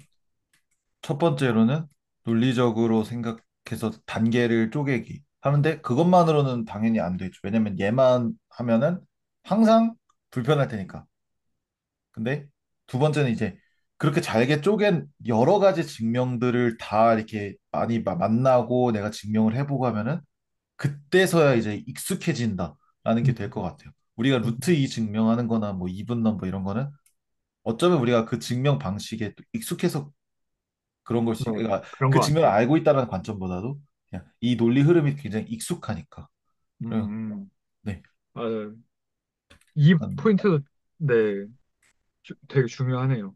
첫 번째로는 논리적으로 생각해서 단계를 쪼개기 하는데 그것만으로는 당연히 안 되죠. 왜냐면 얘만 하면은 항상 불편할 테니까. 근데 두 번째는 이제 그렇게 잘게 쪼갠 여러 가지 증명들을 다 이렇게 많이 만나고 내가 증명을 해보고 하면은 그때서야 이제 익숙해진다라는 게 음, 될 것 같아요. 우리가 음, 루트 2 증명하는 거나 뭐 이분 넘버 이런 거는 어쩌면 우리가 그 증명 방식에 또 익숙해서 그런 걸 수, 네, 그러니까 그런 그 것 증명을 같아요. 알고 있다는 관점보다도 그냥 이 논리 흐름이 굉장히 익숙하니까. 그래요. 음, 네. 아, 이 음. 포인트도 네, 되게 중요하네요.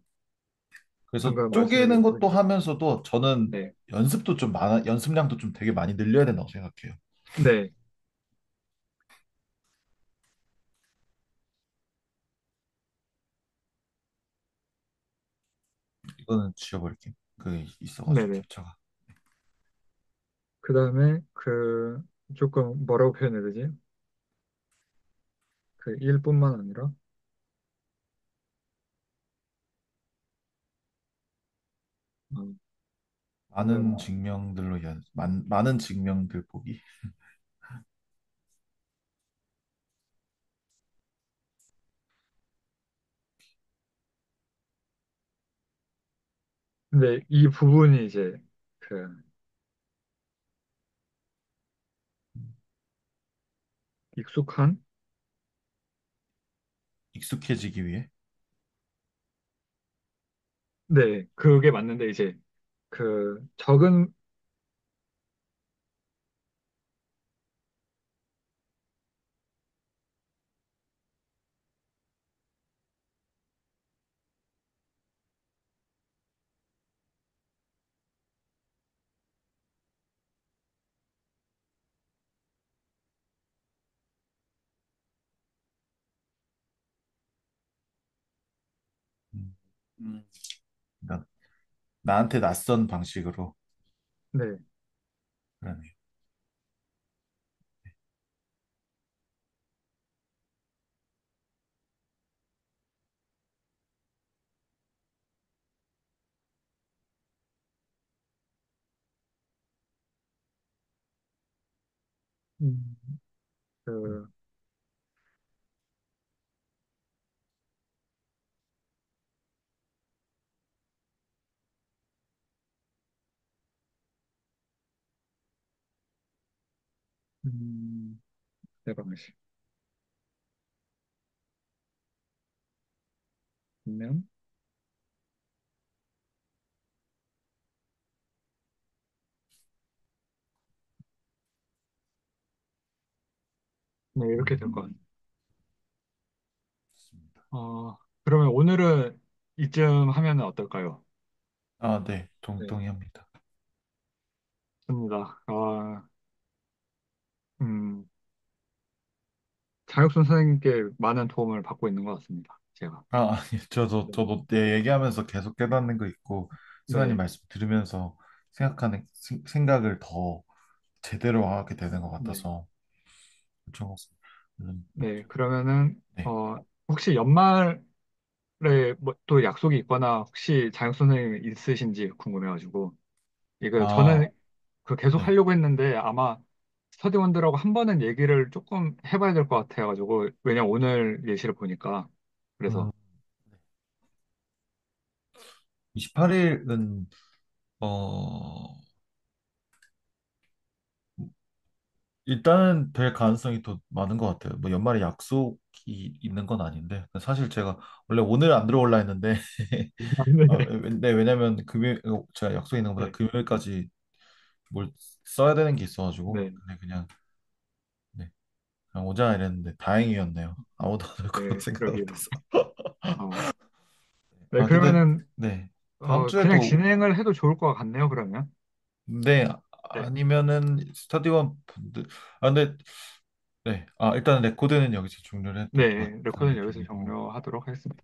그래서 방금 말씀해주신 쪼개는 것도 포인트. 하면서도 저는 네, 연습량도 좀 되게 많이 늘려야 된다고 생각해요. 네, 이거는 지워버릴게요. 네, 있어가지고 네. 캡처가. 그 다음에 그 조금 뭐라고 표현해야 되지? 그 일뿐만 아니라 음, 많은 증명들로 많은 증명들 보기. 근데 이 부분이 이제 그 익숙한 익숙해지기 위해. 네, 그게 맞는데 이제 그 적은 음. 그러니까 나한테 낯선 방식으로. 네, 그러네요. 음, 음. 그 내 방식 면 네, 이렇게 될 것 같아요. 그러면 오늘은 이쯤 하면 어떨까요? 네, 네, 동의합니다. 좋습니다. 음, 장혁순 선생님께 많은 도움을 받고 있는 것 같습니다. 제가. 아니, 저도, 네. 저도 내 얘기하면서 계속 깨닫는 거 있고, 승환님 네. 말씀 들으면서 생각을 더 제대로 하게 되는 것 네. 같아서, 그렇죠. 네. 그러면은, 네. 혹시 연말에 뭐 또 약속이 있거나 혹시 장혁순 선생님 있으신지 궁금해가지고. 이거 아, 저는 그 계속 네. 하려고 했는데 아마 스터디원들하고 한 번은 얘기를 조금 해봐야 될 것 같아가지고 왜냐 오늘 예시를 보니까 그래서 28일은, 어, 일단은 될 가능성이 더 많은 것 같아요. 뭐 연말에 약속이 있는 건 아닌데, 사실 제가 원래 오늘 안 들어올라 했는데, 네, 네, 왜냐면 제가 약속 있는 것보다 네, 금요일까지 뭘 써야 되는 게 있어가지고, 네, 근데 네, 그냥 오자 이랬는데 다행이었네요. 아무도 안 올 거라고 네, 생각 그러게요. 못해서. 어, 네, 아, 근데, 그러면은 네. 다음 그냥 주에도, 진행을 해도 좋을 것 같네요. 그러면 네, 네, 아니면은 스타디원 분들, 근데, 네. 일단 레코드는 여기서 종료를 했도록 네, 레코드는 여기서 부탁드리고, 종료하도록 하겠습니다.